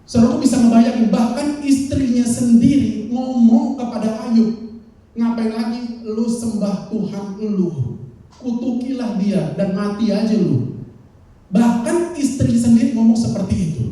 Saudara bisa membayangkan, bahkan istrinya sendiri ngomong kepada Ayub, ngapain lagi lu sembah Tuhan lu, kutukilah dia dan mati aja lu. Bahkan istri sendiri ngomong seperti itu.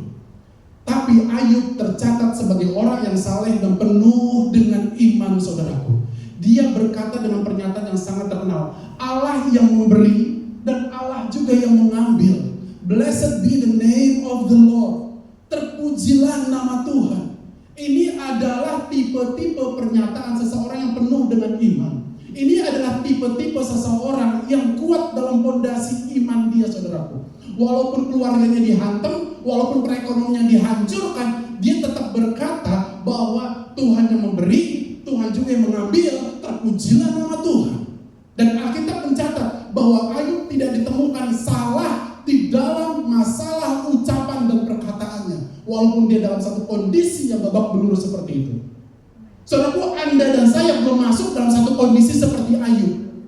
Tapi Ayub tercatat sebagai orang yang saleh dan penuh dengan iman, saudaraku. Dia berkata dengan pernyataan yang sangat terkenal, Allah yang memberi dan Allah juga yang mengambil. Blessed be the name of the Lord. Terpujilah nama Tuhan. Ini adalah tipe-tipe pernyataan seseorang yang penuh dengan iman. Ini adalah tipe-tipe seseorang yang kuat dalam fondasi iman dia, saudaraku. Walaupun keluarganya dihantam, walaupun perekonomiannya dihancurkan, dia tetap berkata bahwa Tuhan yang memberi, Tuhan juga yang mengambil. Terpujilah nama Tuhan. Dan Alkitab mencatat bahwa Ayub tidak ditemukan salah di dalam masalah ucapan dan perkataannya, walaupun dia dalam satu kondisi yang babak belur seperti itu. Saudaraku, Anda dan saya belum masuk dalam satu kondisi seperti Ayub.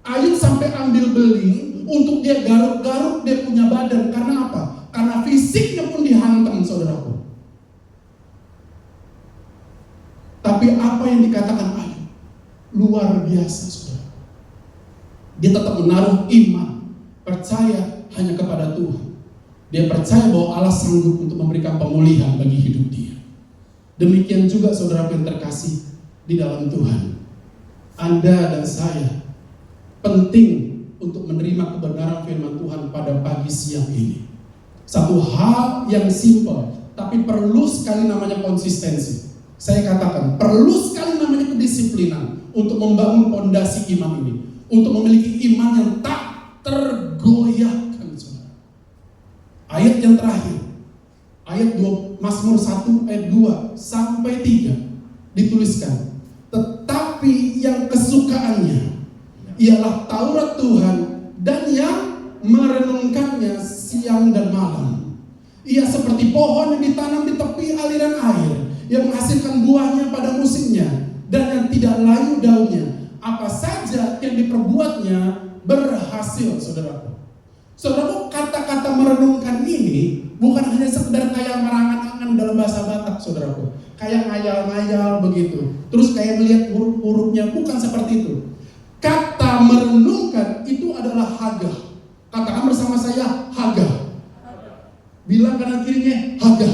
Ayub sampai ambil beling untuk dia garuk-garuk dia punya badan. Karena apa? Karena fisiknya pun dihantam, saudaraku. Tapi apa yang dikatakan Ayub luar biasa, saudara. Dia tetap menaruh iman, percaya hanya kepada Tuhan. Dia percaya bahwa Allah sanggup untuk memberikan pemulihan bagi hidup dia. Demikian juga saudara yang terkasih di dalam Tuhan. Anda dan saya penting untuk menerima kebenaran firman Tuhan pada pagi siang ini. Satu hal yang simpel, tapi perlu sekali namanya konsistensi. Saya katakan, perlu sekali namanya kedisiplinan untuk membangun fondasi iman ini. Untuk memiliki iman yang tak tergoyahkan, saudara. Ayat yang terakhir, ayat 2, Mazmur 1 ayat 2 sampai 3 dituliskan, tetapi yang kesukaannya ialah Taurat Tuhan dan yang merenungkannya siang dan malam. Ia seperti pohon yang ditanam di tepi aliran air, yang menghasilkan buahnya pada musimnya dan yang tidak layu daunnya. Apa saja yang diperbuatnya berhasil, saudaraku. Saudaraku, kata-kata merenungkan ini bukan hanya sekedar kayak merangan-angan dalam bahasa Batak, saudaraku. Kayak ngayal-ngayal begitu. Terus kayak melihat huruf-hurufnya, bukan seperti itu. Kata merenungkan itu adalah hagah. Katakan bersama saya, hagah. Bilang kanan kirinya, hagah.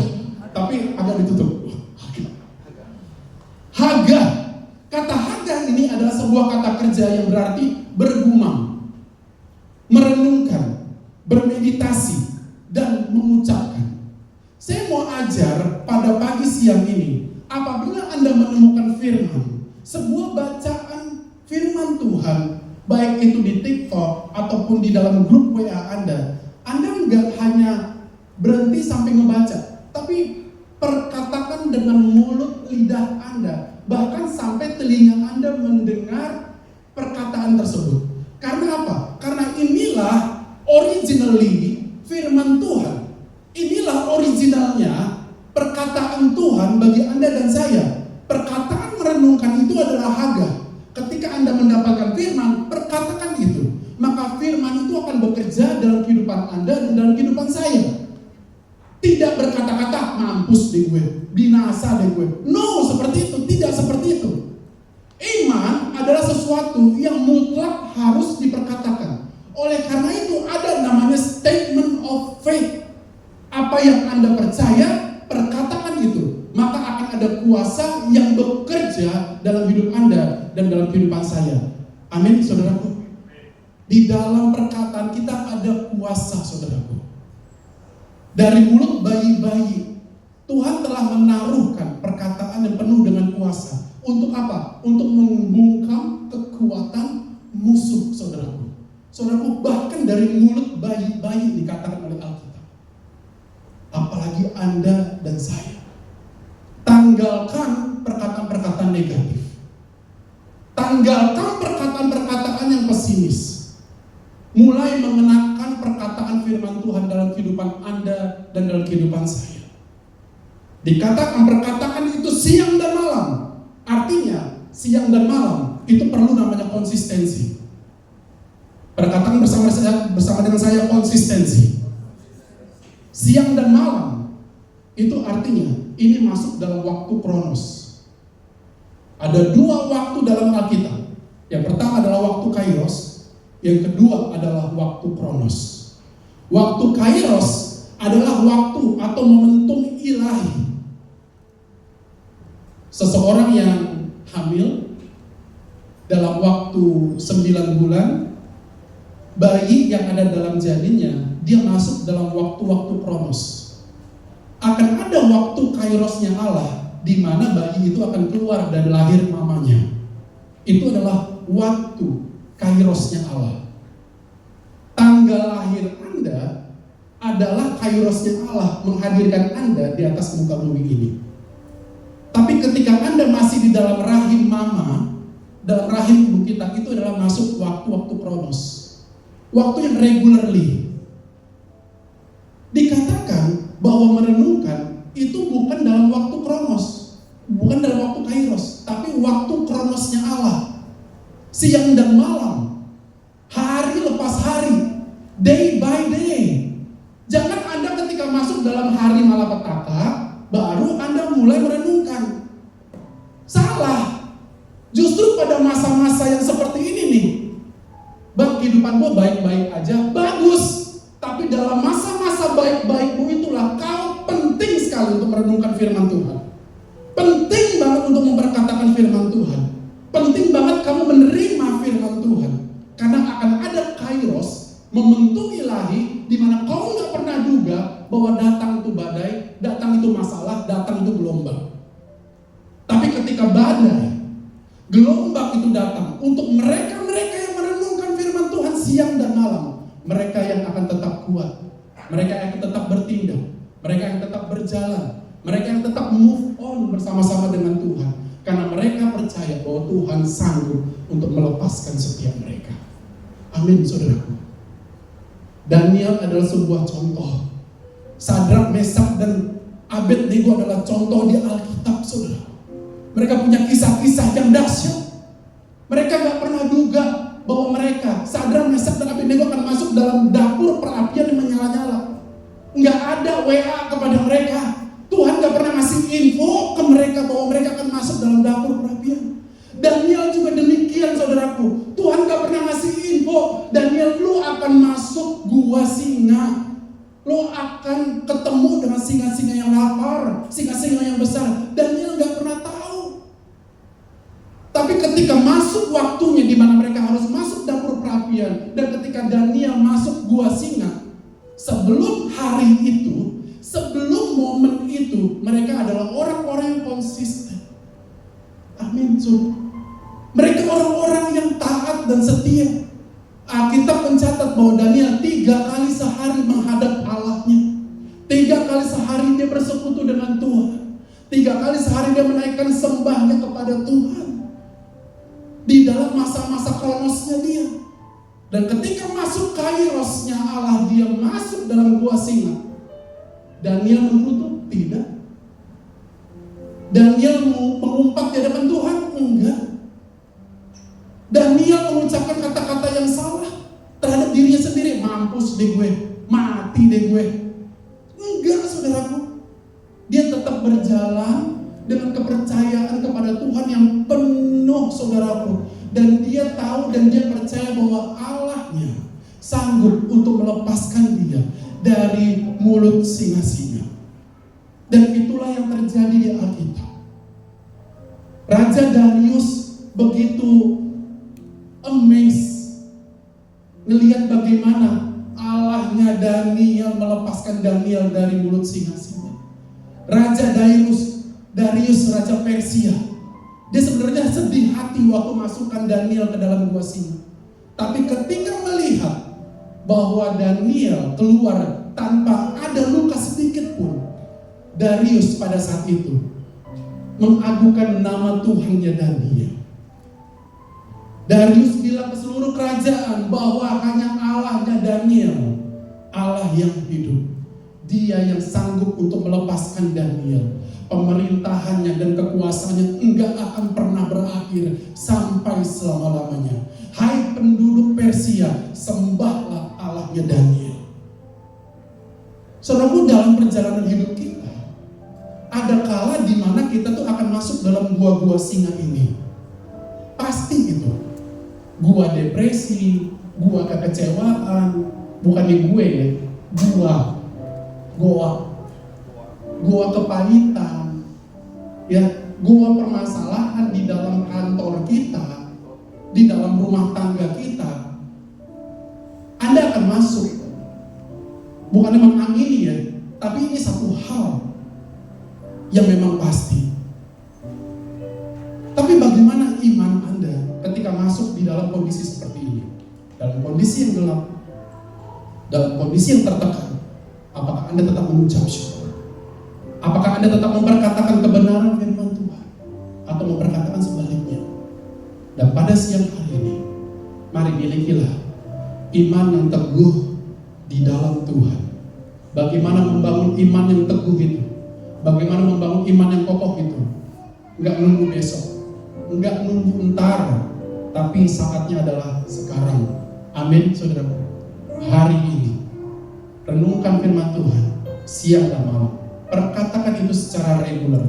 Tapi agak ditutup. Hagah. Kata hagah ini adalah sebuah kata kerja yang berarti bergumam, merenungkan, bermeditasi, dan mengucapkan. Saya mau ajar pada pagi siang ini, apabila Anda menemukan firman, sebuah bacaan firman Tuhan, baik itu di TikTok ataupun di dalam grup WA Anda nggak hanya berhenti sampai membaca, tapi perkatakan dengan mulut lidah Anda, bahkan sampai telinga Anda mendengar perkataan tersebut. Karena apa? Karena inilah originally firman Tuhan. Inilah originalnya perkataan Tuhan bagi Anda dan saya. Perkataan merenungkan itu adalah hagah. Ketika Anda mendapatkan firman, perkatakan itu. Maka firman itu akan bekerja dalam kehidupan Anda dan dalam kehidupan saya. Tidak berkata-kata, mampus deh gue, binasa deh gue. No, seperti itu. Tidak seperti itu. Iman adalah sesuatu yang mutlak harus diperkatakan. Oleh karena itu ada namanya statement of faith. Apa yang Anda percaya, perkatakan itu. Maka akan ada kuasa yang bekerja dalam hidup Anda dan dalam kehidupan saya. Amin, saudaraku. Di dalam perkataan kita ada kuasa, saudaraku. Dari mulut bayi-bayi, Tuhan telah menaruhkan perkataan yang penuh dengan kuasa. Untuk apa? Untuk membungkam kekuatan musuh, saudaraku. Saudaraku, bahkan dari mulut bayi-bayi dikatakan oleh Alkitab. Apalagi Anda dan saya. Tanggalkan perkataan-perkataan negatif. Tanggalkan perkataan-perkataan yang pesimis. Mulai mengenakan perkataan firman Tuhan dalam kehidupan Anda dan dalam kehidupan saya. Dikatakan perkataan itu siang dan malam. Artinya siang dan malam itu perlu namanya konsistensi. Perkataan bersama dengan saya konsistensi. Siang dan malam itu artinya ini masuk dalam waktu kronos. Ada dua waktu dalam Alkitab. Yang pertama adalah waktu kairos, yang kedua adalah waktu kronos. Waktu kairos adalah waktu atau momentum ilahi. Seseorang yang hamil dalam waktu 9 bulan, bayi yang ada dalam janinnya, dia masuk dalam waktu-waktu kronos. Akan ada waktu kairosnya Allah, di mana bayi itu akan keluar dan lahir mamanya. Itu adalah waktu kairosnya Allah. Tanggal lahir Anda adalah kairosnya Allah menghadirkan Anda di atas muka bumi ini. Tapi ketika Anda masih di dalam rahim mama, dalam rahim ibu kita, itu adalah masuk waktu-waktu kronos. Waktu yang regularly. Dikatakan bahwa merenungkan itu bukan dalam waktu kronos, bukan dalam waktu kairos, tapi waktu kronosnya Allah. Siang dan malam day by day. Jangan Anda ketika masuk dalam hari malapetaka, baru Anda mulai merenungkan. Salah. Justru pada masa-masa yang seperti ini nih, bang, kehidupan gue baik-baik aja, bagus. Tapi dalam masa-masa baik-baikmu itulah kau penting sekali untuk merenungkan firman Tuhan. Penting banget untuk memperkatakan firman Tuhan. Penting banget kamu menerima firman Tuhan. Karena akan ada kairos, momentum ilahi, di mana kau nggak pernah duga bahwa datang itu badai, datang itu masalah, datang itu gelombang. Tapi ketika badai, gelombang itu datang untuk mereka-mereka yang merenungkan firman Tuhan siang dan malam, mereka yang akan tetap kuat, mereka yang akan tetap bertindak, mereka yang tetap berjalan, mereka yang tetap move on bersama-sama dengan Tuhan, karena mereka percaya bahwa Tuhan sanggup untuk melepaskan setiap mereka. Amin, saudaraku. Daniel adalah sebuah contoh. Sadrak, Mesak, dan Abednego adalah contoh di Alkitab, saudara. Mereka punya kisah-kisah yang dahsyat. Mereka gak pernah duga bahwa mereka, Sadrak, Mesak, dan Abednego akan masuk dalam dapur perapian yang menyala-nyala. Gak ada WA kepada mereka. Tuhan gak pernah ngasih info ke mereka bahwa mereka akan masuk dalam dapur perapian. Daniel juga demikian, saudaraku. Tuhan gak pernah ngasih info, Daniel, lu akan masuk gua singa. Lu akan ketemu dengan singa-singa yang lapar, singa-singa yang besar. Daniel gak pernah tahu. Tapi ketika masuk waktunya di mana mereka harus masuk dapur perapian, dan ketika Daniel masuk gua singa, sebelum hari itu, sebelum momen itu, mereka adalah orang-orang yang konsisten. Amin, saudara. Mereka orang-orang yang taat dan setia. Alkitab mencatat bahwa Daniel 3 kali sehari menghadap Allahnya. 3 kali sehari dia bersekutu dengan Tuhan. 3 kali sehari dia menaikkan sembahnya kepada Tuhan. Di dalam masa-masa kronosnya dia. Dan ketika masuk kairosnya Allah, dia masuk dalam gua singa. Daniel mengutuk? Tidak. Daniel mengumpat di hadapan Tuhan? Enggak. Daniel mengucapkan kata-kata yang salah terhadap dirinya sendiri. Mampus deh gue, mati deh gue. Enggak, saudaraku. Dia tetap berjalan dengan kepercayaan kepada Tuhan yang penuh, saudaraku. Dan dia tahu dan dia percaya bahwa Allahnya sanggup untuk melepaskan dia dari mulut singa-singa. Dan itulah yang terjadi di Alkitab. Raja Darius begitu amazed melihat bagaimana Allahnya Daniel melepaskan Daniel dari mulut singa-singa. Raja Darius Raja Persia, dia sebenarnya sedih hati waktu masukkan Daniel ke dalam gua singa. Tapi ketika melihat bahwa Daniel keluar tanpa ada luka sedikit pun, Darius pada saat itu mengagukan nama Tuhannya Daniel. Darius bilang ke seluruh kerajaan bahwa hanya Allahnya Daniel, Allah yang hidup. Dia yang sanggup untuk melepaskan Daniel. Pemerintahannya dan kekuasaannya enggak akan pernah berakhir sampai selama-lamanya. Hai penduduk Persia, sembahlah Allahnya Daniel. Saudaraku, dalam perjalanan hidup kita, ada kala di mana kita tuh akan masuk dalam gua-gua singa ini. Pasti itu. Gua depresi, gua kekecewaan, bukannya gue ya, gua kepahitan, ya, gua permasalahan di dalam kantor kita, di dalam rumah tangga kita. Anda akan masuk, bukannya mengangini ya, tapi ini satu hal yang memang pasti. Tapi bagaimana iman Anda ketika masuk di dalam kondisi seperti ini? Dalam kondisi yang gelap, dalam kondisi yang tertekan, apakah Anda tetap mengucap syukur? Apakah Anda tetap memperkatakan kebenaran firman Tuhan? Atau memperkatakan sebaliknya? Dan pada siang hari ini, mari milikilah iman yang teguh di dalam Tuhan. Bagaimana membangun iman yang teguh itu? Bagaimana membangun iman yang kokoh itu? Enggak nunggu besok, enggak nunggu entar, tapi saatnya adalah sekarang. Amin, saudara. Hari ini Renungkan firman Tuhan siang dan malam. Perkatakan itu secara reguler.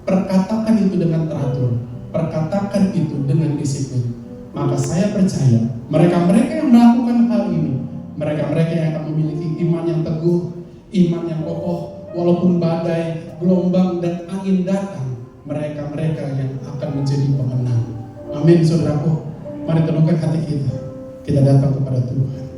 Perkatakan itu dengan teratur. Perkatakan itu dengan disiplin. Maka saya percaya mereka-mereka yang melakukan hal ini, mereka-mereka yang akan memiliki iman yang teguh, iman yang kokoh, walaupun badai, gelombang, dan angin datang, mereka-mereka yang akan menjadi pemenang. Amin, saudaraku. Mari tenungkan hati kita. Kita datang kepada Tuhan.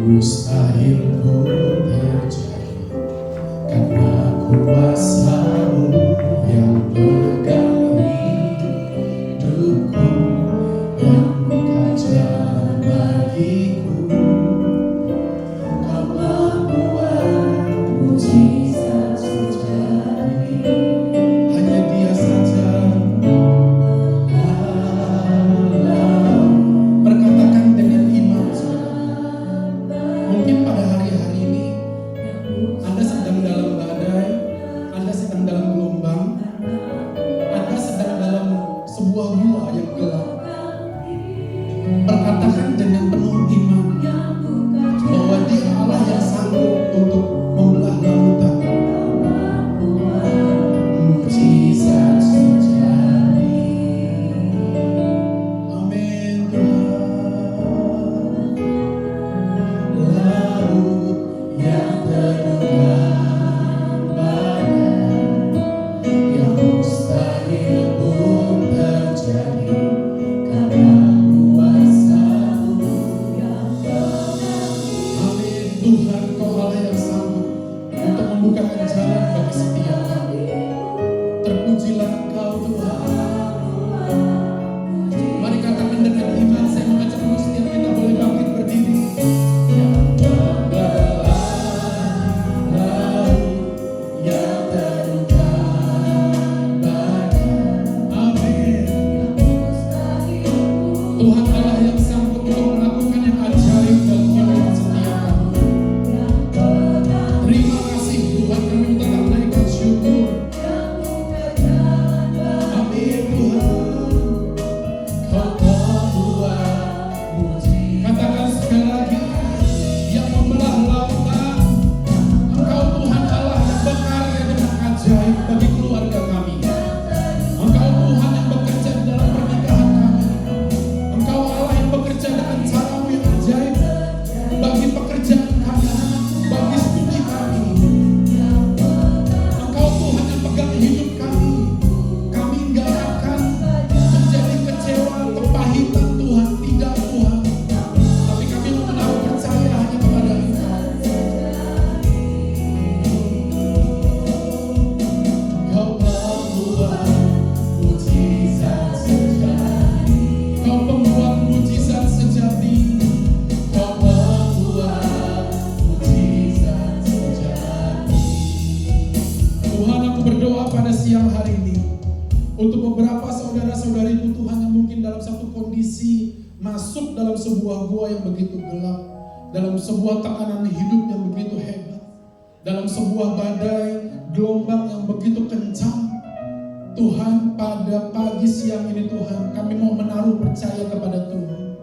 Mustahil pun terjadi karena kuasa-Mu yang pegang hidupku, yang Buka jalan bagiku. Kau membuat mujizat terjadi, hanya Dia saja. Perkatakan dengan iman, mungkin pada hari-hari ini Anda sedang dalam badai, Anda sedang dalam gelombang, Anda sedang dalam sebuah gua yang gelap. Perkatakan dengan penuh iman bahwa Dia Allah yang sanggup untuk membelah lautan. Mujizat terjadi. Amin Tuhan. Laut yang terbuka, badai yang mustahil pun terjadi karena kuasa-Mu yang pegang. Amin Tuhan, Kau Allah yang sanggup untuk membukakan jalan bagi setiap kami. Terpujilah Engkau Tuhan. Mari katakan dengan iman, saya mengajakmu setiap kita boleh bangkit berdiri. Yang membelah laut, yang terbuka badai. Amin. Tuhan Allah yang sanggup untuk melakukan yang ajaib dalam hidup setiap kami. Terima kasih Tuhan, kami tetap naikkan syukur. Amin Tuhan. Kau membuat mujizat. Katakan sekali lagi, yang membelah lautan. Engkau Tuhan Allah yang berkarya dengan ajaib bagi keluarga kami. Engkau Tuhan yang bekerja di dalam pernikahan kami. Engkau Allah yang bekerja dengan cara-Mu yang ajaib bagi pekerjaan kami, bagi studi kami. Engkau Tuhan yang pegang hidup kami. Kami enggak akan menjadi kecewa, kepahitan Tuhan. Tidak Tuhan. Tapi kami mau menaruh percaya hanya kepada Engkau. Kau membuat mujizat sejati. Kau membuat mujizat sejati. Kau membuat mujizat sejati. Tuhan, aku berdoa pada siang hari ini untuk beberapa saudara-saudariku Tuhan yang mungkin dalam satu kondisi masuk dalam sebuah gua yang begitu gelap, dalam sebuah tekanan hidup yang begitu hebat, dalam sebuah badai, gelombang yang begitu kencang. Tuhan, pada pagi siang ini Tuhan, kami mau menaruh percaya kepada Tuhan.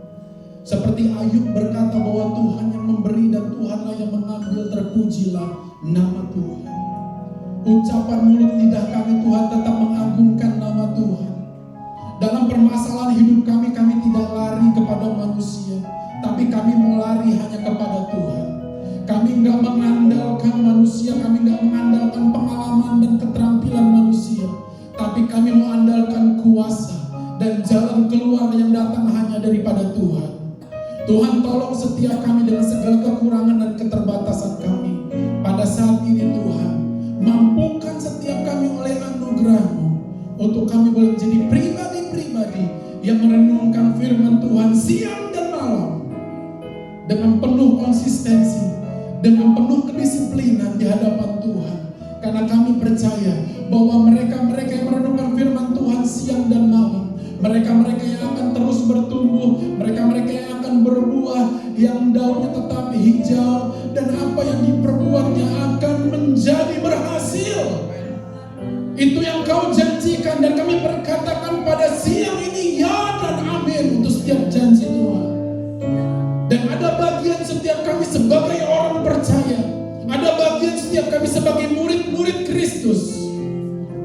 Seperti Ayub berkata bahwa Tuhan yang memberi dan Tuhanlah yang mengambil, terpujilah nama Tuhan. Ucapan mulut lidah kami Tuhan tetap mengagungkan nama Tuhan. Dalam permasalahan hidup kami tidak lari kepada manusia, tapi kami mau lari hanya kepada Tuhan. Kami enggak mengandalkan manusia, kami enggak mengandalkan pengalaman dan keterampilan manusia, tapi kami mau andalkan kuasa dan jalan keluar yang datang hanya daripada Tuhan. Tuhan, tolong setiap kami dengan segala kekurangan dan keterbatasan kami. Pada saat ini Tuhan, mampukan setiap kami oleh anugerah-Mu untuk kami boleh menjadi pribadi-pribadi yang merenungkan firman Tuhan siang dan malam dengan penuh konsistensi, dengan penuh kedisiplinan di hadapan Tuhan. Karena kami percaya bahwa mereka-mereka yang merenungkan firman Tuhan siang dan malam, mereka-mereka yang akan terus bertumbuh, mereka-mereka yang akan berbuah, yang daunnya tetap hijau, dan apa yang diperbuatnya akan menjadi berhasil. Itu yang Kau janjikan, dan kami berkatakan pada siang ini ya dan amin untuk setiap janji Tuhan. Dan ada bagian setiap kami sebagai orang percaya, ada bagian setiap kami sebagai murid-murid Kristus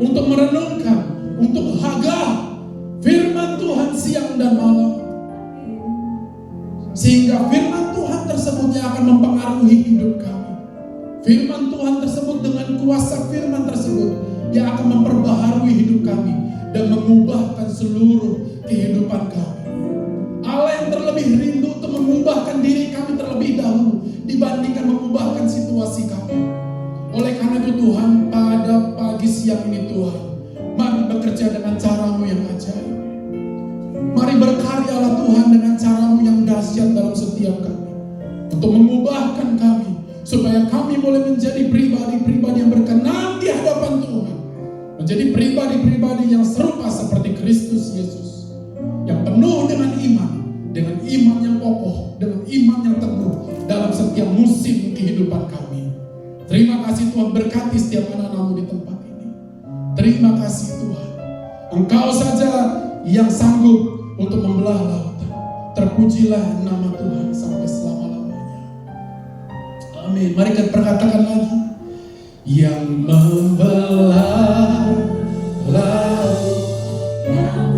untuk merenungkan, untuk hagah firman Tuhan siang dan malam, sehingga firman Tuhan tersebut yang akan mempengaruhi hidup kami. Firman Tuhan tersebut dengan kuasa firman tersebut yang akan memperbaharui hidup kami dan mengubahkan seluruh kehidupan kami. Allah yang terlebih rindu untuk mengubahkan diri kami terlebih dahulu dibandingkan mengubahkan situasi kami. Oleh karena itu Tuhan, pada pagi siang ini Tuhan, mari bekerja dengan cara-Mu yang ajaib. Mari berkaryalah Tuhan dengan cara-Mu yang dahsyat dalam setiap kami, untuk mengubahkan kami, supaya kami boleh menjadi pribadi-pribadi yang berkenan di hadapan Tuhan, menjadi pribadi-pribadi yang serupa seperti Kristus Yesus, yang penuh dengan iman yang kokoh, dengan iman yang teguh dalam setiap musim kehidupan kami. Terima kasih Tuhan, berkati setiap anak-anak-Mu di tempat ini. Terima kasih Tuhan, Engkau saja yang sanggup untuk membelah lautan. Terpujilah nama Tuhan sampai selama-lamanya. Amin. Mari kita perkatakan lagi. Yang membelah laut, yang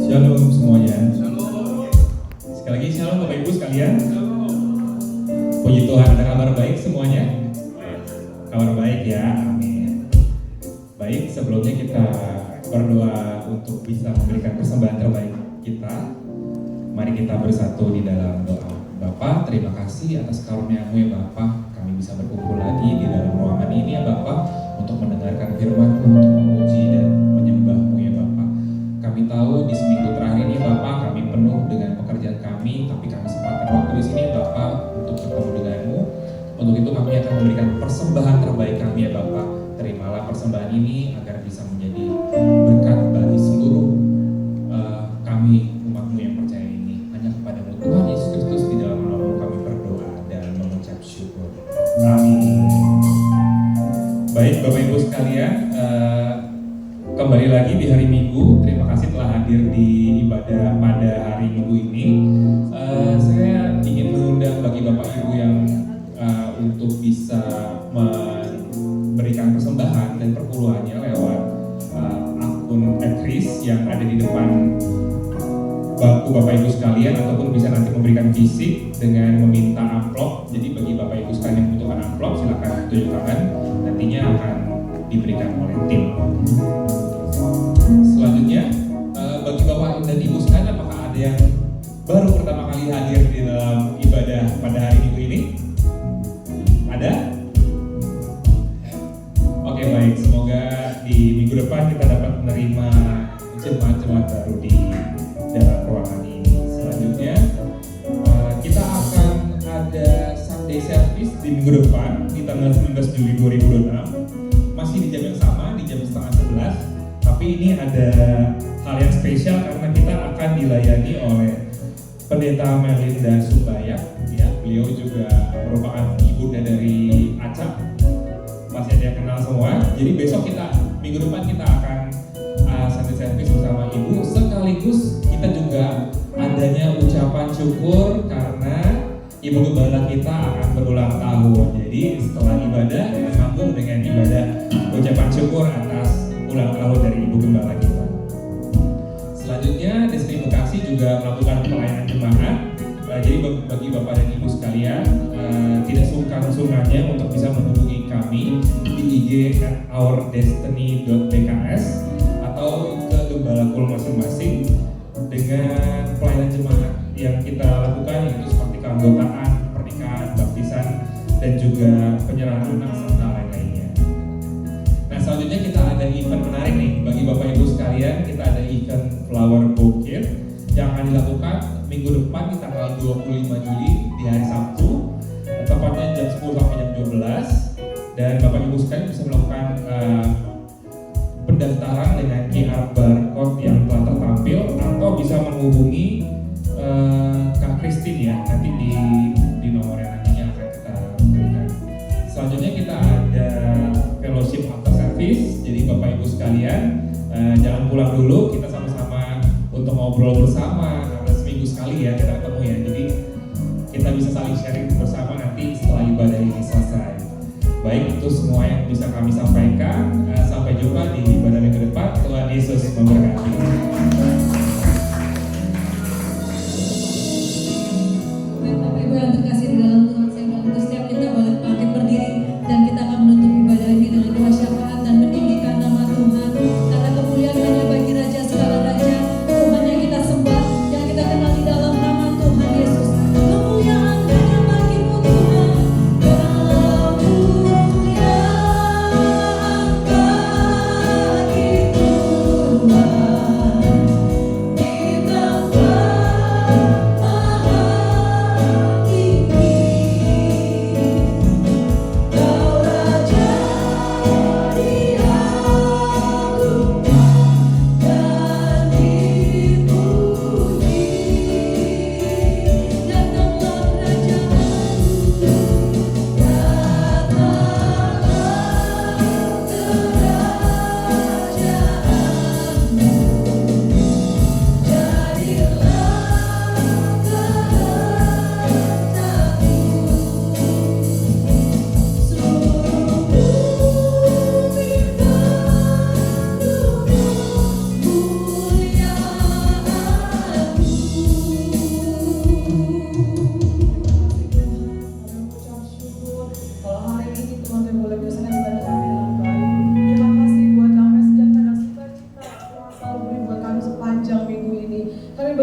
Shalom semuanya. Sekali lagi shalom Bapak Ibu sekalian. Puji Tuhan, ada kabar baik semuanya? Kabar baik ya, amin. Baik, sebelumnya kita berdoa untuk bisa memberikan persembahan terbaik kita. Mari kita bersatu di dalam doa. Bapa, terima kasih atas karunia-Mu ya Bapa. Kami bisa berkumpul lagi di dalam ruangan ini ya Bapa, untuk mendengarkan firman-Mu, untuk memuji dan menyembah-Mu ya Bapa. Kami tahu di seminggu terakhir ini Bapa, kami penuh dengan pekerjaan kami, tapi kami sempatkan waktu di sini Bapa untuk bertemu dengan-Mu. Untuk itu kami akan memberikan persembahan terbaik kami ya Bapa. Terimalah persembahan ini agar bisa menjadi berkat bagi seluruh kami umat-Mu yang percaya ini. Hanya kepada-Mu Tuhan Yesus Kristus, di dalam nama-Mu kami berdoa dan mengucap syukur. Amin. Baik Bapak Ibu sekalian, kembali lagi di hari Minggu. Terima kasih telah hadir di ibadah pada hari Minggu ini. Saya ingin mengundang bagi Bapak Ibu yang untuk bisa memberikan persembahan dan perpuluhannya lewat akun Kris yang ada di depan bangku Bapak Ibu sekalian, ataupun bisa nanti memberikan fisik dengan meminta amplop. Jadi bagi Bapak Ibu sekalian yang membutuhkan amplop, silakan tunjuk tangan, nantinya akan diberikan oleh tim. Selanjutnya, bagi Bapak dan Ibu sekalian, apakah ada yang baru pertama kali hadir di dalam ibadah pada hari Minggu ini? Ada? Oke, baik, semoga di minggu depan kita dapat menerima jemaat-jemaat baru di dalam ruangan ini. Selanjutnya, kita akan ada Sunday Service di minggu depan di tanggal 19 Juli 2026, masih di jam yang sama, di jam 10:30. Tapi ini ada hal yang spesial karena kita akan dilayani oleh Pendeta Melinda Subaya, ya, beliau juga merupakan ibunda dari Aca, masih ada yang kenal semua. Jadi besok kita, minggu depan kita akan Sunday Service bersama Ibu, sekaligus kita juga adanya ucapan syukur karena Ibu Gembala kita akan berulang tahun. Jadi setelah ibadah kita sambung dengan ibadah ucapan syukur atas ulang tahun dari Ibu Gembala kita. Selanjutnya Distrik Bekasi juga melakukan pelayanan jemaat. Jadi bagi Bapak dan Ibu sekalian, tidak sungkan-sungkannya untuk bisa menghubungi kami di IG @ourdestiny.bks atau ke Gembala Kul masing-masing dengan pelayanan jemaat yang kita lakukan, yaitu seperti keanggotaan, pernikahan, baptisan, dan juga penyerahan anak serta lain-lainnya. Nah, selanjutnya kita ada event menarik nih bagi Bapak Ibu sekalian. Kita ada event Flower Bouquet yang akan dilakukan minggu depan di tanggal 25 Juli di hari Sabtu, tepatnya jam 10 sampai jam 12. Dan Bapak Ibu sekalian bisa melakukan pendaftaran dengan QR barcode yang telah tertampil, atau bisa menghubungi Kak Christine ya, nanti di nomor yang nantinya akan kita berikan. Selanjutnya kita ada fellowship after service. Jadi Bapak Ibu sekalian, jangan pulang dulu, kita sama-sama untuk ngobrol bersama karena seminggu sekali ya kita ketemu ya. Jadi kita bisa saling sharing bersama nanti setelah ibadah ini selesai. Baik, itu semua yang bisa kami sampaikan. Sampai jumpa di ibadah minggu depan. Tuhan Yesus memberkati. Bapak Ibu yang terkasih di dalam Tuhan, saya mohon untuk setiap kita boleh bangkit berdiri dan kita akan menutup ibadah ini dengan doa syafaat dan meninggikan nama Tuhan. Karena kemuliaan hanya bagi Raja segala raja, Tuhan yang kita sembah, yang kita kenal di dalam nama Tuhan Yesus. Kemuliaan hanya bagi-Mu Tuhan.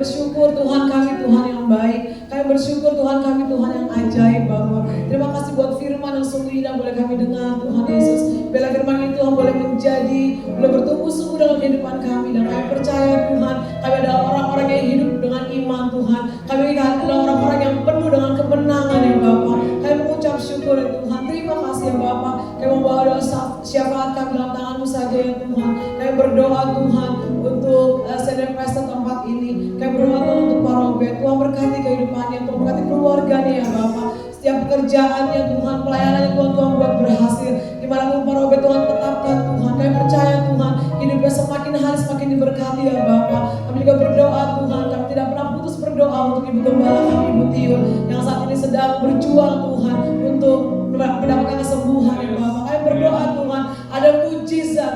bersyukur Tuhan kami Tuhan yang baik. Kami bersyukur Tuhan kami Tuhan yang ajaib Bapa. Terima kasih buat firman yang sungguh indah boleh kami dengar Tuhan Yesus. Bila firman ini Tuhan boleh menjadi, boleh bertumbuh sungguh dalam kehidupan kami. Dan kami percaya Tuhan, kami adalah orang-orang yang hidup dengan iman Tuhan. Kami adalah orang-orang yang penuh dengan kemenangan ya Bapa. Kami mengucap syukur ya Tuhan. Terima kasih ya Bapa. Kami membawa doa syafaat kami dalam tangan-Mu saja ya Tuhan. Kami berdoa Tuhan untuk Senior Pastor tempat ini. Kami berdoa Tuhan untuk Pak Robert. Tuhan berkati kehidupannya, Tuhan berkati keluarganya ya Bapa. Setiap pekerjaannya Tuhan, pelayanannya Tuhan buat berhasil. Dimanapun Pak Robert Tuhan tetapkan Tuhan. Kami percaya Tuhan, hidupnya semakin hari semakin diberkati ya Bapa. Kami juga berdoa Tuhan, kami tidak pernah putus berdoa untuk Ibu Gembala kami, Ibu Tiun, yang saat ini sedang berjuang Tuhan untuk mendapatkan kesembuhan ya Bapa. Kami berdoa Tuhan, ada mujizat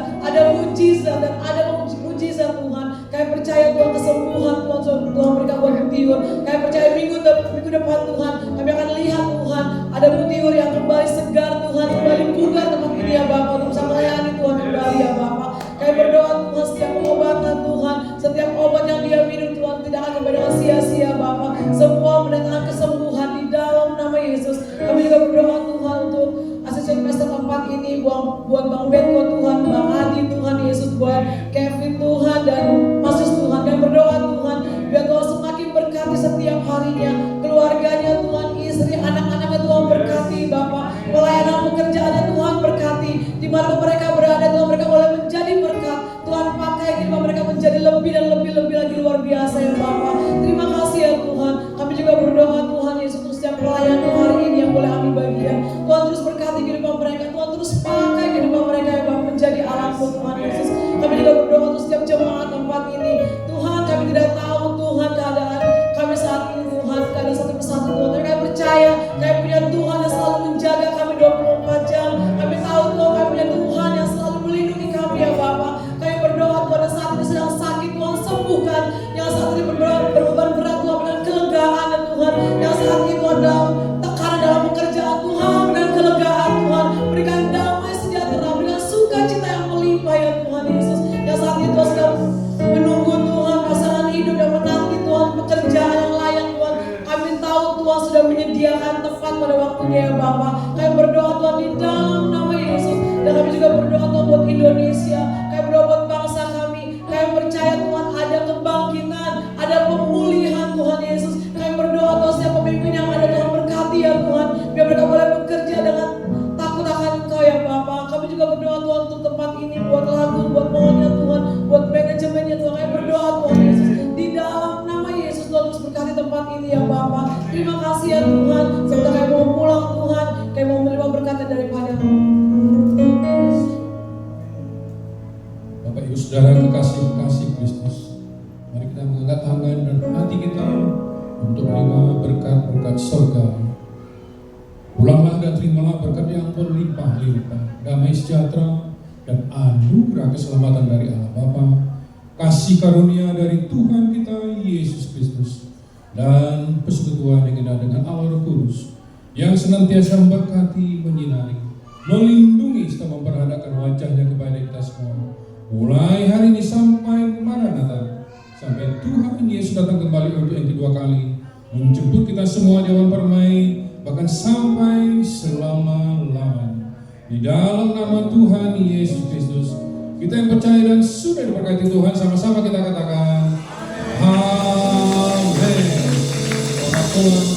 dan ada mujizat Tuhan. Kami percaya Tuhan kesembuhan Tuhan Butiur. Kami percaya minggu depan Tuhan, kami akan lihat Tuhan, ada Butiur yang kembali segar Tuhan, kembali bugar tempat ini ya Bapak, untuk bisa melayani Tuhan kembali ya Bapak. Kami berdoa Tuhan, setiap pengobatan Tuhan, setiap obat yang dia minum Tuhan tidak akan kembali dengan sia-sia Bapak. Semua mendatangkan kesembuhan di dalam nama Yesus. Kami juga berdoa Tuhan untuk asisten pastor tempat ini, buat Bang Benko Tuhan, Bang Adi Tuhan Yesus, buat Kevin Tuhan dan Masus Tuhan. Kami berdoa Tuhan, biar Tuhan semakin berkati setiap harinya, keluarganya Tuhan, istri, anak-anaknya Tuhan berkati Bapak, pelayanan pekerjaannya Tuhan berkati, di mana mereka berada Tuhan, mereka boleh menjadi berkat. Tuhan pakai firman mereka menjadi lebih dan lebih lagi luar biasa ya Bapak. Terima kasih ya Tuhan. Kami juga berdoa Tuhan Yesus untuk setiap pelayan hari ini yang boleh ambil bagian. Tuhan terus berkati kehidupan mereka, Tuhan terus pakai kehidupan mereka ya Bapak menjadi alatmu Tuhan Yesus. Kami juga berdoa untuk setiap jemaat tempat ini. Tuhan, kami tidak tahu Tuhan keadaan kami saat ini Tuhan, keadaan satu persatu Tuhan. Tapi kami percaya kami punya Tuhan yang selalu menjaga kami 24 jam. Kami tahu Tuhan kami punya Tuhan yang selalu melindungi kami ya Bapak. Kami berdoa Tuhan yang saat ini sedang sakit Tuhan sembuhkan, yang saat ini berbeban berat Tuhan dengan kelegaan ya Tuhan, yang saat ini Tuhan dalam tekanan dalam pekerjaan Tuhan dengan kelegaan Tuhan, berikan damai sejahtera, berikan sukacita yang melimpah ya Tuhan Yesus. Yang saat ini Tuhan sedang menunggu Tuhan pasangan hidup yang menanti Tuhan pekerjaan yang layak Tuhan. Kami tahu Tuhan sudah menyediakan tepat pada waktunya ya Bapak. Kami berdoa Tuhan di dalam nama Yesus, dan kami juga berdoa Tuhan buat Indonesia. Kami berdoa buat bangsa kami. Kami percaya Tuhan ada kebangkitan, ada pemulihan Tuhan Yesus. Kami berdoa Tuhan setiap pemimpin yang ada Tuhan berkati ya Tuhan, biar mereka boleh bekerja dengan takut akan Engkau ya Bapak. Kami juga berdoa Tuhan untuk tempat ini, buat lagu, buat pohonnya Tuhan, buat manajemennya Tuhan. Kami berdoa Tuhan Yesus, di dalam nama Yesus Tuhan terus berkati tempat ini ya Bapak. Terima kasih ya Tuhan, sebentar kami mau pulang Tuhan, kami mau menerima berkat daripada-Mu. Bapak Ibu Saudara kekasih Kristus, mari kita mengangkat tangan dan hati kita untuk menerima berkat-berkat surga. Pulanglah dan terimalah berkat yang berlimpah-limpah, damai sejahtera dan anugerah keselamatan dari Allah Bapa, kasih karunia dari Tuhan kita Yesus Kristus, dan persekutuan yang indah dengan Allah Roh Kudus yang senantiasa memberkati, menyinari, melindungi serta memperhadapkan wajahnya kepada kita semua, mulai hari ini sampai Maranatha, sampai Tuhan Yesus datang kembali untuk yang kedua kali, menjemput kita semua di awan permai, bahkan sampai selama-lamanya. Di dalam nama Tuhan Yesus Kristus, kita yang percaya dan sudah diberkati Tuhan, sama-sama kita katakan Amin.